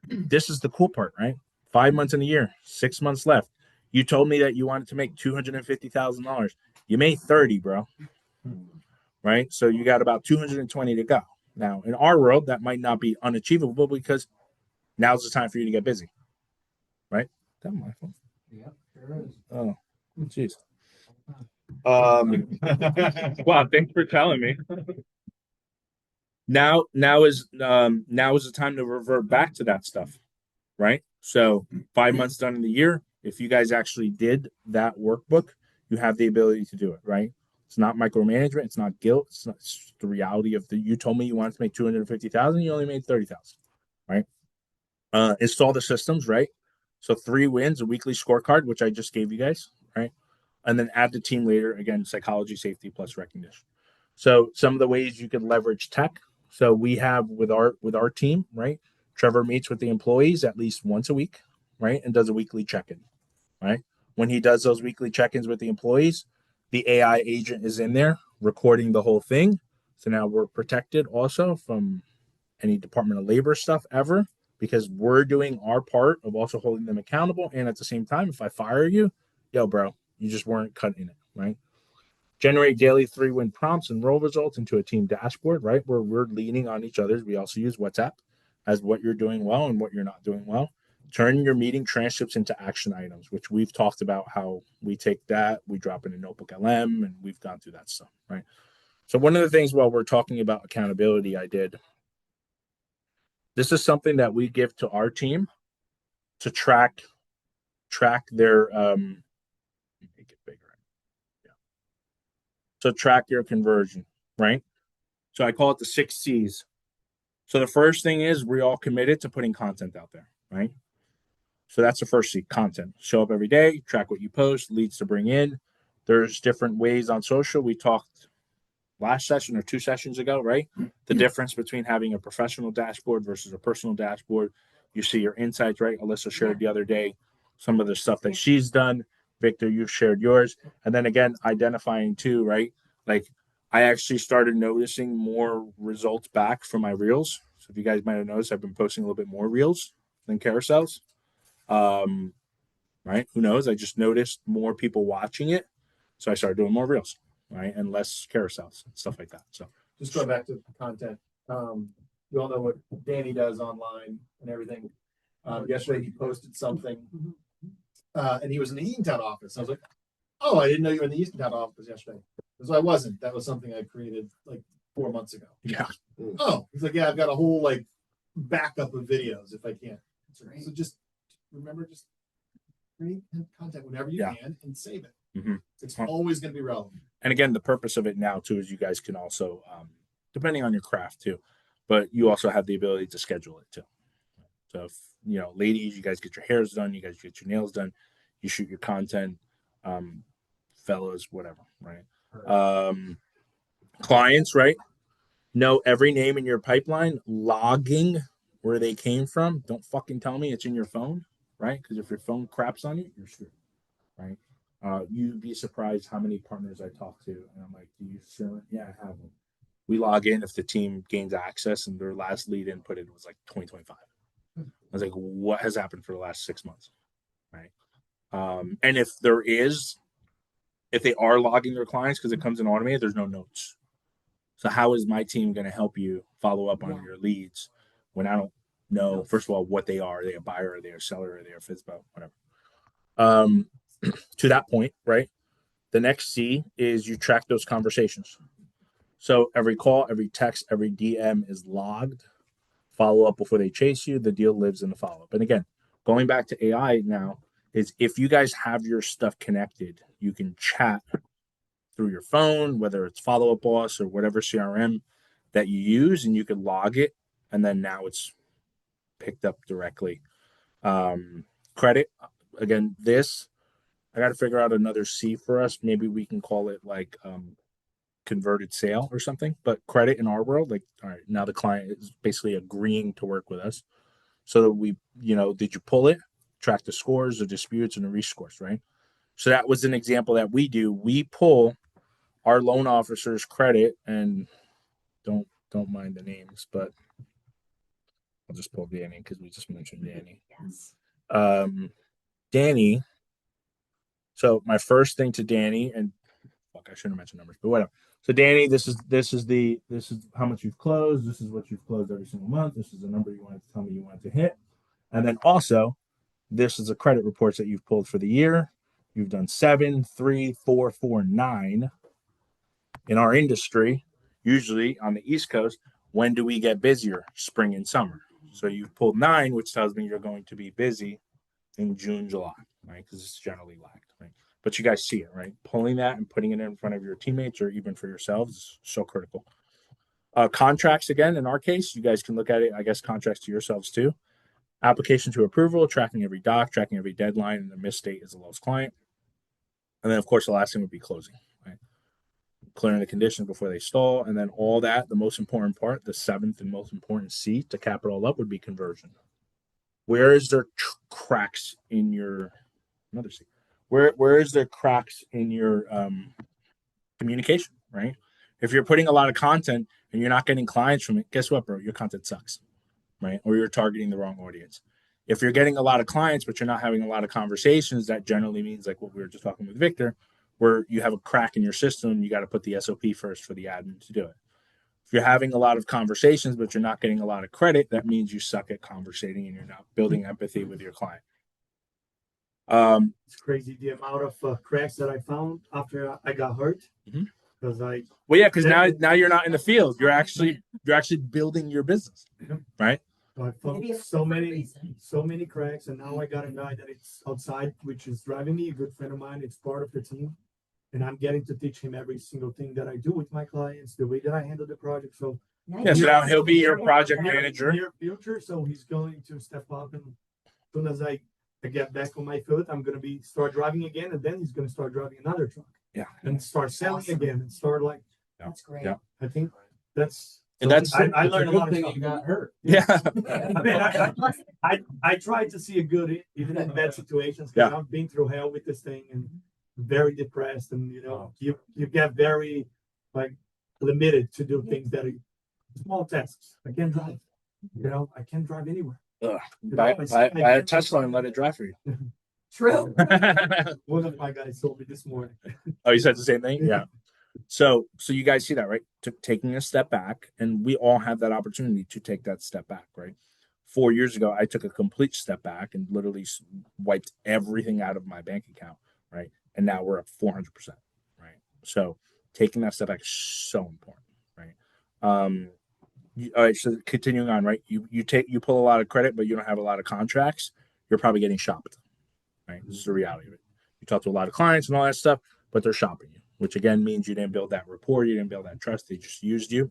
This is the cool part, right? 5 months in a year, 6 months left. You told me that you wanted to make $250,000. You made 30, bro. Right? So you got about 220 to go. Now, in our world, that might not be unachievable because now's the time for you to get busy. Right? Is that my phone? Yeah, sure is. Oh, jeez. Wow, thanks for telling me. Now is the time to revert back to that stuff, right? So 5 months done in the year, if you guys actually did that workbook, you have the ability to do it, right? It's not micromanagement, it's not guilt, it's the reality of you told me you wanted to make 250,000, you only made 30,000, right? Install the systems, right? So 3 wins, a weekly scorecard, which I just gave you guys, right? And then add the team leader, again, psychology, safety, plus recognition. So some of the ways you could leverage tech. So we have with our team, right? Trevor meets with the employees at least once a week, right? And does a weekly check-in, right? When he does those weekly check-ins with the employees, the AI agent is in there recording the whole thing. So now we're protected also from any Department of Labor stuff ever, because we're doing our part of also holding them accountable. And at the same time, if I fire you, yo, bro, you just weren't cutting it, right? Generate daily 3-win prompts and role results into a team dashboard, right? Where we're leaning on each other. We also use WhatsApp as what you're doing well and what you're not doing well. Turn your meeting transcripts into action items, which we've talked about how we take that, we drop in a notebook LM, and we've gone through that stuff, right? So one of the things while we're talking about accountability, this is something that we give to our team to track their make it bigger. Yeah. So track your conversion, right? So I call it the 6 C's. So the first thing is we're all committed to putting content out there, right? So that's the first C, content. Show up every day, track what you post, leads to bring in. There's different ways on social. We talked last session or 2 sessions ago, right? The difference between having a professional dashboard versus a personal dashboard. You see your insights, right? Alyssa shared the other day some of the stuff that she's done. Victor, you've shared yours. And then again, identifying too, right? Like I actually started noticing more results back from my reels. So if you guys might have noticed, I've been posting a little bit more reels than carousels. right? Who knows? I just noticed more people watching it. So I started doing more reels, right? And less carousels and stuff like that. So Just going back to content. You all know what Danny does online and everything. Yesterday he posted something, and he was in the Eatontown office. I was like, "Oh, I didn't know you were in the Eatontown office yesterday." So I wasn't. That was something I created like 4 months ago. yeah, Oh, he's like, "Yeah, I've got a whole like backup of videos if I can." Right. So just remember, just create content whenever you Yeah. can and save it. Mhm. It's always going to be relevant. And again, the purpose of it now too is you guys can also, depending on your craft too, but you also have the ability to schedule it too. So if ladies, you guys get your hairs done, you guys get your nails done, you shoot your content, fellows, whatever, right? Clients, right? Know every name in your pipeline, logging where they came from. Don't fucking tell me it's in your phone, right? Because if your phone craps on you, you're screwed, right? You'd be surprised how many partners I talk to, and I'm like, "Do you sure?" Yeah, I have them. We log in if the team gains access, and their last lead input it was like 2025. I was like, "What has happened for the last 6 months?" Right? And if they are logging their clients because it comes in automated, there's no notes. So how is my team going to help you follow up on your leads when I don't know, first of all, what they are? Are they a buyer? Are they a seller? Are they a FISBO? Whatever. To that point, right? The next C is you track those conversations. So every call, every text, every DM is logged. Follow up before they chase you. The deal lives in the follow up. And again, going back to AI now, is if you guys have your stuff connected, you can chat through your phone, whether it's Follow Up Boss or whatever CRM that you use, and you can log it, and then now it's picked up directly. Credit, again, this I got to figure out another C for us. Maybe we can call it like converted sale or something. But credit in our world, like, all right, now the client is basically agreeing to work with us, so that we, did you pull it? Track the scores, the disputes, and the rescores, right? So that was an example that we do. We pull our loan officer's credit, and don't mind the names, but I'll just pull Danny because we just mentioned Danny. Yes. Danny. So my first thing to Danny, and fuck, I shouldn't have mentioned numbers, but whatever. So Danny, this is how much you've closed. This is what you've closed every single month. This is the number you wanted to tell me you wanted to hit, and then also this is the credit reports that you've pulled for the year. You've done 7, 3, 4, 4, 9. In our industry, usually on the East Coast, when do we get busier? Spring and summer. So you've pulled 9, which tells me you're going to be busy in June, July, right? Because it's generally lagged, right? But you guys see it, right? Pulling that and putting it in front of your teammates or even for yourselves is so critical. Contracts, again, in our case, you guys can look at it, I guess, contracts to yourselves too. Application to approval, tracking every doc, tracking every deadline, and the missed date is the lowest client. And then, of course, the last thing would be closing, right? Clearing the conditions before they stall. And then all that, the most important part, the seventh and most important C to cap it all up would be conversion. Where is there cracks in your another C? Where is there cracks in your communication, right? If you're putting a lot of content and you're not getting clients from it, guess what, bro? Your content sucks, right? Or you're targeting the wrong audience. If you're getting a lot of clients, but you're not having a lot of conversations, that generally means like what we were just talking with Victor, where you have a crack in your system, you got to put the SOP first for the admin to do it. If you're having a lot of conversations, but you're not getting a lot of credit, that means you suck at conversating and you're not building empathy with your client. It's crazy the amount of cracks that I found after I got hurt. Because because now you're not in the field. You're actually building your business, right? I found Maybe so many cracks, and now I got a guy that it's outside, which is driving me, a good friend of mine. It's part of the team, and I'm getting to teach him every single thing that I do with my clients, the way that I handle the project. So Yeah, so now he'll be your project manager. near future, so he's going to step up, and as soon as I get back on my foot, I'm going to start driving again, and then he's going to start driving another truck. Yeah, and start selling again, and start like. That's great. Yeah. I think that's. And that's I learned a lot of thing stuff. you got hurt. Yeah. I try to see a good even in bad situations, because I've been through hell with this thing and very depressed, and you get very like limited to do things that are small tasks. I can't drive. I can't drive anywhere. Buy a Tesla and let it drive for you. True. One of my guys told me this morning. Oh, you said the same thing? Yeah. So you guys see that, right? Taking a step back, and we all have that opportunity to take that step back, right? 4 years ago, I took a complete step back and literally wiped everything out of my bank account, right? And now we're up 400%, right? So taking that step back is so important, right? All right, so continuing on, right? You pull a lot of credit, but you don't have a lot of contracts. You're probably getting shopped, right? This is the reality of it. You talk to a lot of clients and all that stuff, but they're shopping you, which again means you didn't build that rapport, you didn't build that trust. They just used you.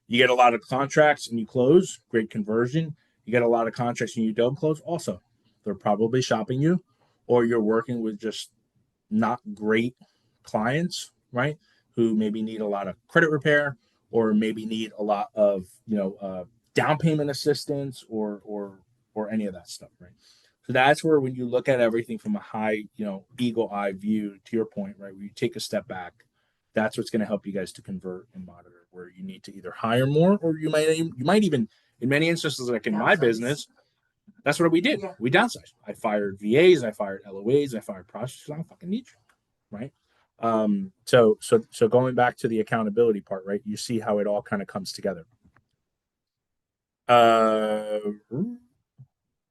You get a lot of contracts and you close, great conversion. You get a lot of contracts and you don't close, also, they're probably shopping you, or you're working with just not great clients, right? Who maybe need a lot of credit repair, or maybe need a lot of down payment assistance, or any of that stuff, right? So that's where, when you look at everything from a high, eagle eye view, to your point, right, where you take a step back, that's what's going to help you guys to convert and monitor. Where you need to either hire more, or you might even, in many instances, like in my business, that's what we did. Yeah. We downsized. I fired VAs, I fired LOAs, I fired processors. I don't fucking need you, right? So going back to the accountability part, right? You see how it all kind of comes together.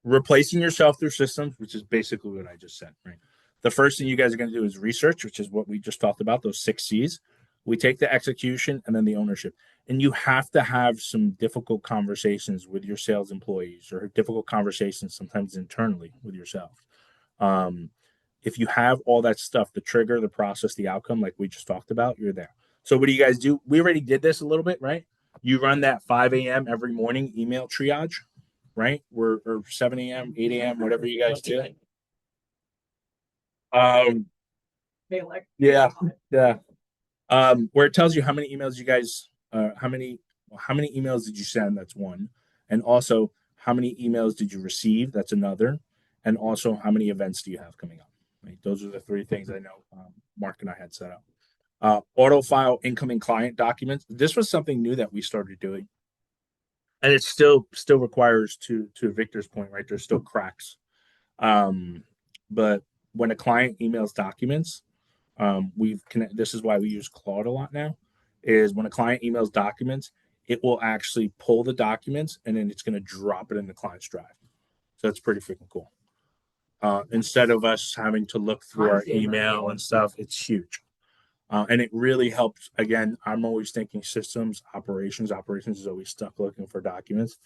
Replacing yourself through systems, which is basically what I just said, right? The first thing you guys are going to do is research, which is what we just talked about, those 6 C's. We take the execution and then the ownership. And you have to have some difficult conversations with your sales employees, or difficult conversations sometimes internally with yourself. If you have all that stuff, the trigger, the process, the outcome, like we just talked about, you're there. So what do you guys do? We already did this a little bit, right? You run that 5 a.m. every morning email triage, right? Or 7 a.m., 8 a.m., whatever you guys do. Yeah. Where it tells you how many emails you guys, how many emails did you send? That's one. And also, how many emails did you receive? That's another. And also, how many events do you have coming up? Right? Those are the 3 things I know Mark and I had set up. Auto file incoming client documents. This was something new that we started doing, and it still requires, to Victor's point, right? There's still cracks. But when a client emails documents, this is why we use Claude a lot now, is when a client emails documents, it will actually pull the documents and then it's going to drop it in the client's drive. So that's pretty freaking cool. Instead of us having to look through our email and stuff, it's huge. And it really helps. Again, I'm always thinking systems, operations. Operations is always stuck looking for documents.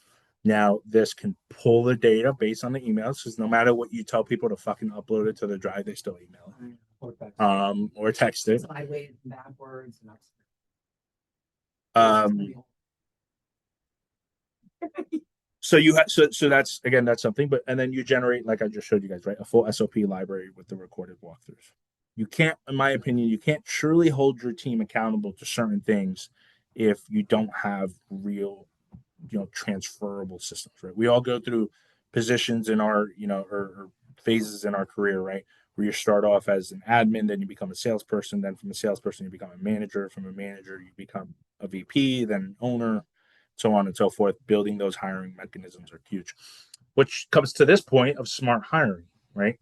Now, this can pull the data based on the emails, because no matter what you tell people to fucking upload it to the drive, they still email it. Or text it. Sideways, backwards, and So that's, again, that's something. But and then you generate, like I just showed you guys, right, a full SOP library with the recorded walkthroughs. You can't, in my opinion, you can't truly hold your team accountable to certain things if you don't have real, transferable systems, right? We all go through positions in our, or phases in our career, right? Where you start off as an admin, then you become a salesperson, then from a salesperson you become a manager, from a manager you become a VP, then an owner, so on and so forth. Building those hiring mechanisms are huge, which comes to this point of smart hiring, right?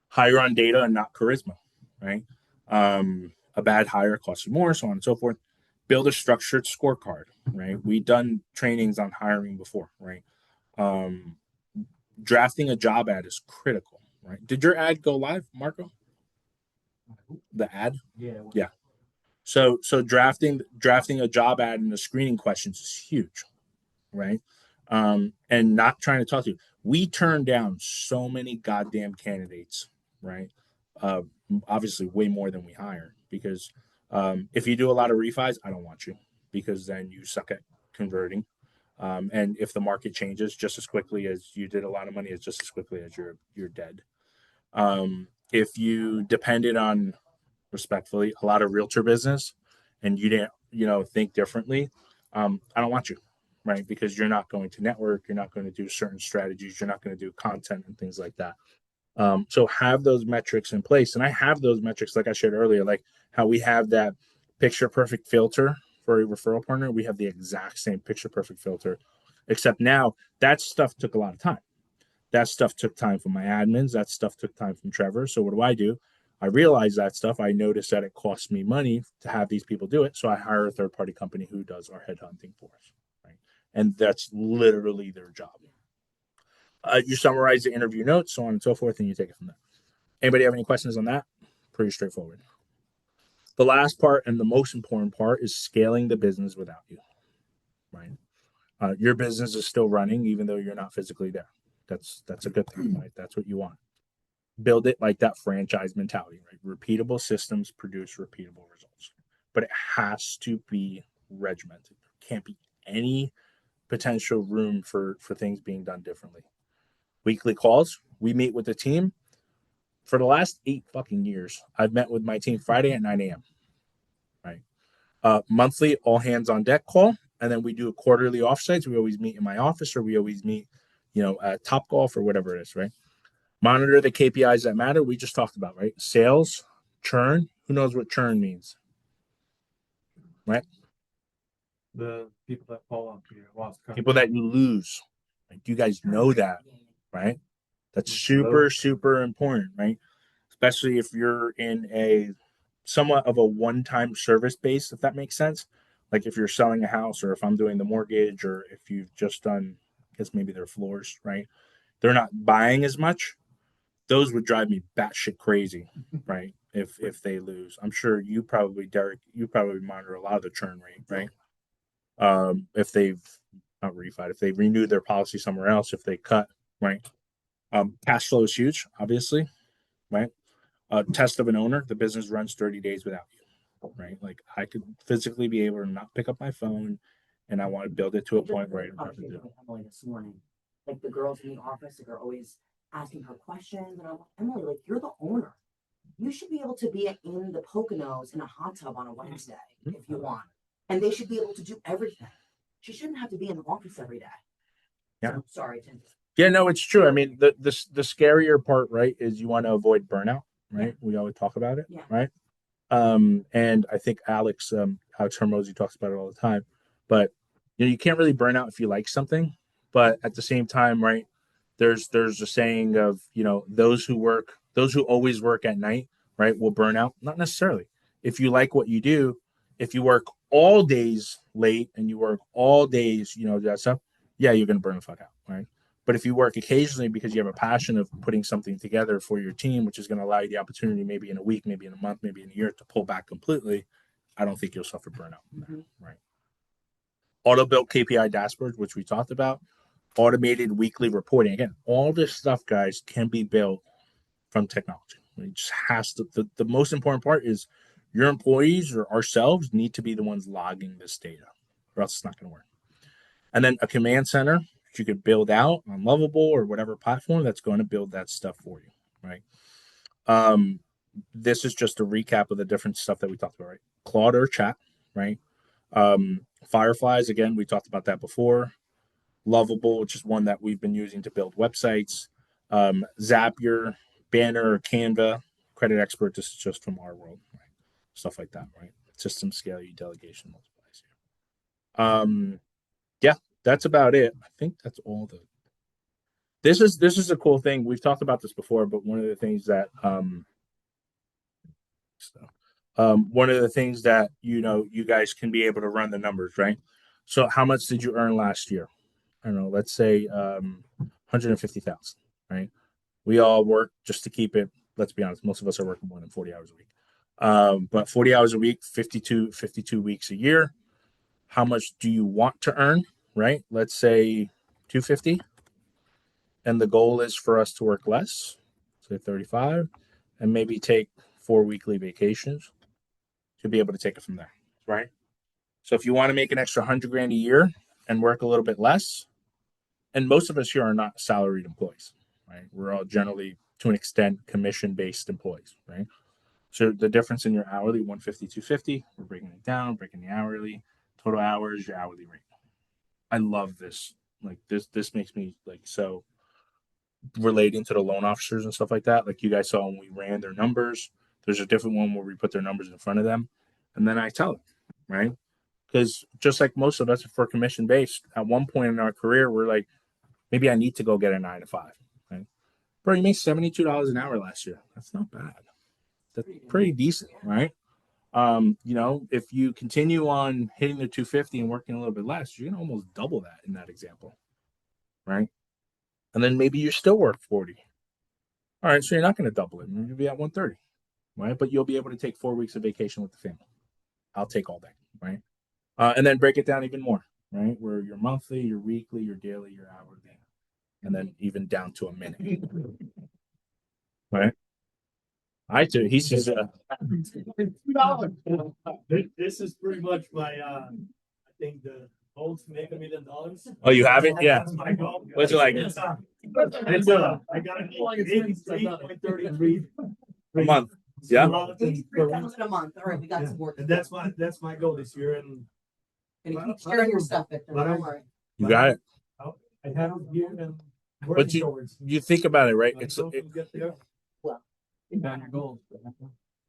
Hire on data and not charisma, right? A bad hire costs you more, so on and so forth. Build a structured scorecard, right? We've done trainings on hiring before, right? Drafting a job ad is critical, right? Did your ad go live, Marco? The ad? Yeah. So drafting a job ad and the screening questions is huge, right? And not trying to talk to you. We turn down so many goddamn candidates, right? Obviously way more than we hire, because if you do a lot of refis, I don't want you, because then you suck at converting. And if the market changes just as quickly as you did a lot of money, it's just as quickly as you're dead. If you depended on, respectfully, a lot of realtor business and you didn't, think differently, I don't want you, right? Because you're not going to network, you're not going to do certain strategies, you're not going to do content and things like that. So have those metrics in place. And I have those metrics, like I shared earlier, like how we have that picture perfect filter for a referral partner. We have the exact same picture perfect filter, except now that stuff took a lot of time. That stuff took time from my admins. That stuff took time from Trevor. So what do? I realize that stuff. I notice that it costs me money to have these people do it. So I hire a third party company who does our headhunting for us. Right. And that's literally their job. You summarize the interview notes, so on and so forth, and you take it from there. Anybody have any questions on that? Pretty straightforward. The last part and the most important part is scaling the business without you. Right. Your business is still running even though you're not physically there. That's a good thing, right? That's what you want. Build it like that franchise mentality, right? Repeatable systems produce repeatable results, but it has to be regimented. There can't be any potential room for things being done differently. Weekly calls. We meet with the team. For the last 8 fucking years, I've met with my team Friday at 9 a.m. Right. Monthly, all hands on deck call. And then we do a quarterly offsites. We always meet in my office, or we always meet, at Top Golf or whatever it is, right? Monitor the KPIs that matter. We just talked about, right? Sales, churn. Who knows what churn means? Right? The people that fall off your lost contract. People that you lose. Like, you guys know that, right? That's super, super important, right? Especially if you're in a somewhat of a one-time service base, if that makes sense. Like if you're selling a house, or if I'm doing the mortgage, or if you've just done, I guess maybe their floors, right? They're not buying as much. Those would drive me batshit crazy, right? If they lose. I'm sure you probably, Derek, monitor a lot of the churn rate, right? If they've not refied, if they renew their policy somewhere else, if they cut, right? Cash flow is huge, obviously, right? Test of an owner, the business runs 30 days without you, right? Like I could physically be able to not pick up my phone, and I want to build it to a point where I don't have to do it. Emily this morning, like the girls in the office, like, are always asking her questions, and I'm like, Emily, like you're the owner. You should be able to be in the Poconos in a hot tub on a Wednesday if you want, and they should be able to do everything. She shouldn't have to be in the office every day. Yeah. So, sorry, Tim. Yeah, no, it's true. I mean, the scarier part, right, is you want to avoid burnout, right? Yeah. We always talk about it, yeah. Right? And I think Alex Hermosi talks about it all the time. But you can't really burn out if you like something. But at the same time, right, there's a saying of, those who always work at night, right, will burn out. Not necessarily. If you like what you do, if you work all days late and you work all days, that stuff, yeah, you're gonna burn the fuck out, right? But if you work occasionally because you have a passion of putting something together for your team, which is going to allow you the opportunity, maybe in a week, maybe in a month, maybe in a year, to pull back completely, I don't think you'll suffer burnout. Mm-hmm. Right. Auto-built KPI dashboards, which we talked about, automated weekly reporting. Again, all this stuff, guys, can be built from technology. It just has to. The most important part is your employees or ourselves need to be the ones logging this data, or else it's not going to work. And then a command center you could build out on Lovable or whatever platform that's going to build that stuff for you, right? This is just a recap of the different stuff that we talked about, right? Claude or Chat, right? Fireflies, again, we talked about that before. Lovable, which is one that we've been using to build websites. Zapier, Banner, Canva, Credit Expert, this is just from our world, right? Stuff like that, right? System scale, you delegation multiplies here. Yeah, that's about it. I think that's all this is a cool thing. We've talked about this before, but one of the things that you guys can be able to run the numbers, right? So how much did you earn last year? I don't know, let's say 150,000, right? We all work just to keep it, let's be honest, most of us are working more than 40 hours a week. But 40 hours a week, 52 weeks a year. How much do you want to earn? Right? Let's say 250. And the goal is for us to work less, say 35, and maybe take 4 weekly vacations to be able to take it from there. Right? So if you want to make an extra 100 grand a year and work a little bit less, and most of us here are not salaried employees, right? We're all generally, to an extent, commission-based employees, right? So the difference in your hourly, 150, 250, we're breaking it down, breaking the hourly, total hours, your hourly rate. I love this. Like this makes me like so relating to the loan officers and stuff like that. Like you guys saw when we ran their numbers, there's a different one where we put their numbers in front of them. And then I tell them, right? Because just like most of us, if we're commission based, at one point in our career, we're like, maybe I need to go get a 9 to 5. Bro, you made $72 an hour last year. That's not bad. That's pretty decent, right? You know, if you continue on hitting the 250 and working a little bit less, you're gonna almost double that in that example, right? And then maybe you still work 40. All right, so you're not gonna double it. You'll be at 130, right? But you'll be able to take 4 weeks of vacation with the family. I'll take all that, right? And then break it down even more, right? Where your monthly, your weekly, your daily, your hourly, and then even down to a minute, right? I do. He's just $2. This is pretty much my, I think the goal to make $1 million. Oh, you have it? Yeah. That's my goal. What's it like? I gotta make 83.33 A month. Yeah. $83,000 a month. All right, we got some work. And that's my goal this year. And And keep sharing your stuff, Victor. But I- Don't worry. You got it. I have it here and But working towards. you think about it, right? I It's hope we get there. Down your goals.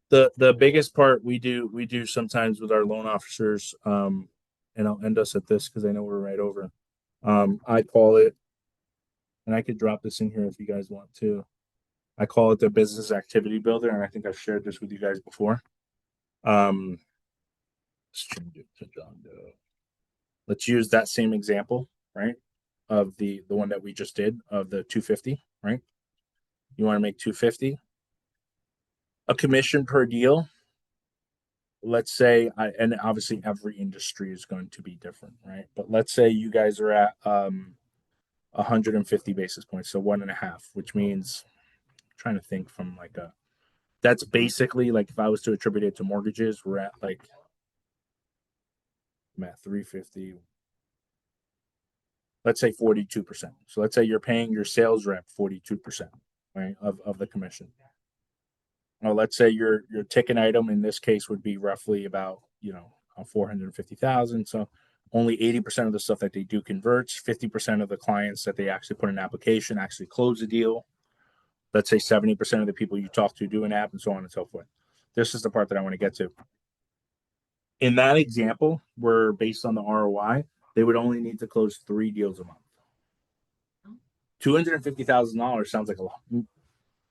the biggest part we do sometimes with our loan officers. And I'll end us at this because I know we're right over. I call it, and I could drop this in here if you guys want to. I call it the business activity builder, and I think I've shared this with you guys before. Let's change it to John Doe. Let's use that same example, right? Of the one that we just did of the 250, right? You want to make 250. A commission per deal. Let's say, and obviously every industry is going to be different, right? But let's say you guys are at 150 basis points, so 1.5, which means I'm trying to think from like that's basically like if I was to attribute it to mortgages, we're at like I'm at 350. Let's say 42%. So let's say you're paying your sales rep 42%, right, of the commission. Well, let's say your ticket item in this case would be roughly about 450,000. So only 80% of the stuff that they do converts. 50% of the clients that they actually put in an application actually close the deal. Let's say 70% of the people you talk to do an app, and so on and so forth. This is the part that I want to get to. In that example, where based on the ROI, they would only need to close 3 deals a month. $250,000 sounds like a lot.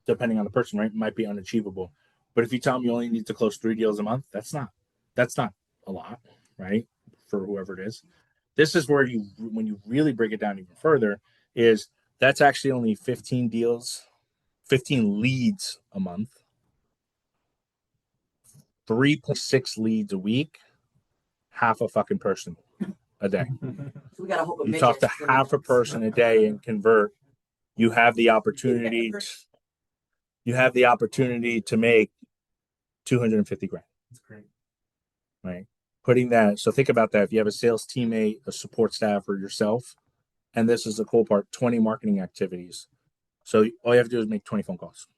Depending on the person, right? It might be unachievable. But if you tell them you only need to close 3 deals a month, that's not a lot, right? For whoever it is. This is where when you really break it down even further, is that's actually only 15 leads a month, 3.6 leads a week, half a fucking person a day. So we gotta hope You talk to half a person a day and convert. You have the opportunity. You have the opportunity to make 250 grand. That's great. Right. Putting that. So think about that. If you have a sales teammate, a support staff, or yourself, and this is the cool part, 20 marketing activities. So all you have to do is make 20 phone calls.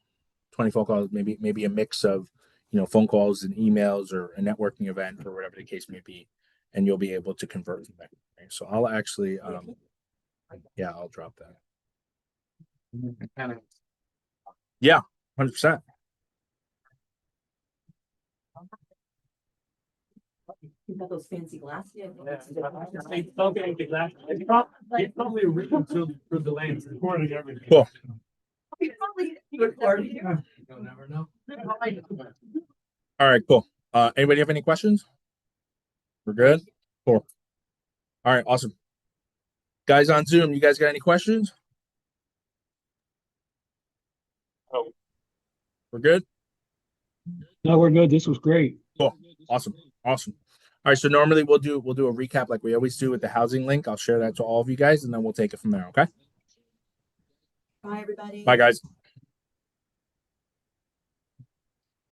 20 phone calls, maybe a mix of, phone calls and emails or a networking event or whatever the case may be, and you'll be able to convert from that. Right? So I'll actually, I'll drop that. Yeah, 100%. You got those fancy glasses. It's probably written through the lens, recording everything. Cool. You'll never know. All right, cool. Anybody have any questions? We're good? Cool. All right, awesome. Guys on Zoom, you guys got any questions? Oh, we're good? No, we're good. This was great. Cool. Awesome. All right, so normally we'll do a recap like we always do with the housing link. I'll share that to all of you guys, and then we'll take it from there, okay? Bye, everybody. Bye, guys.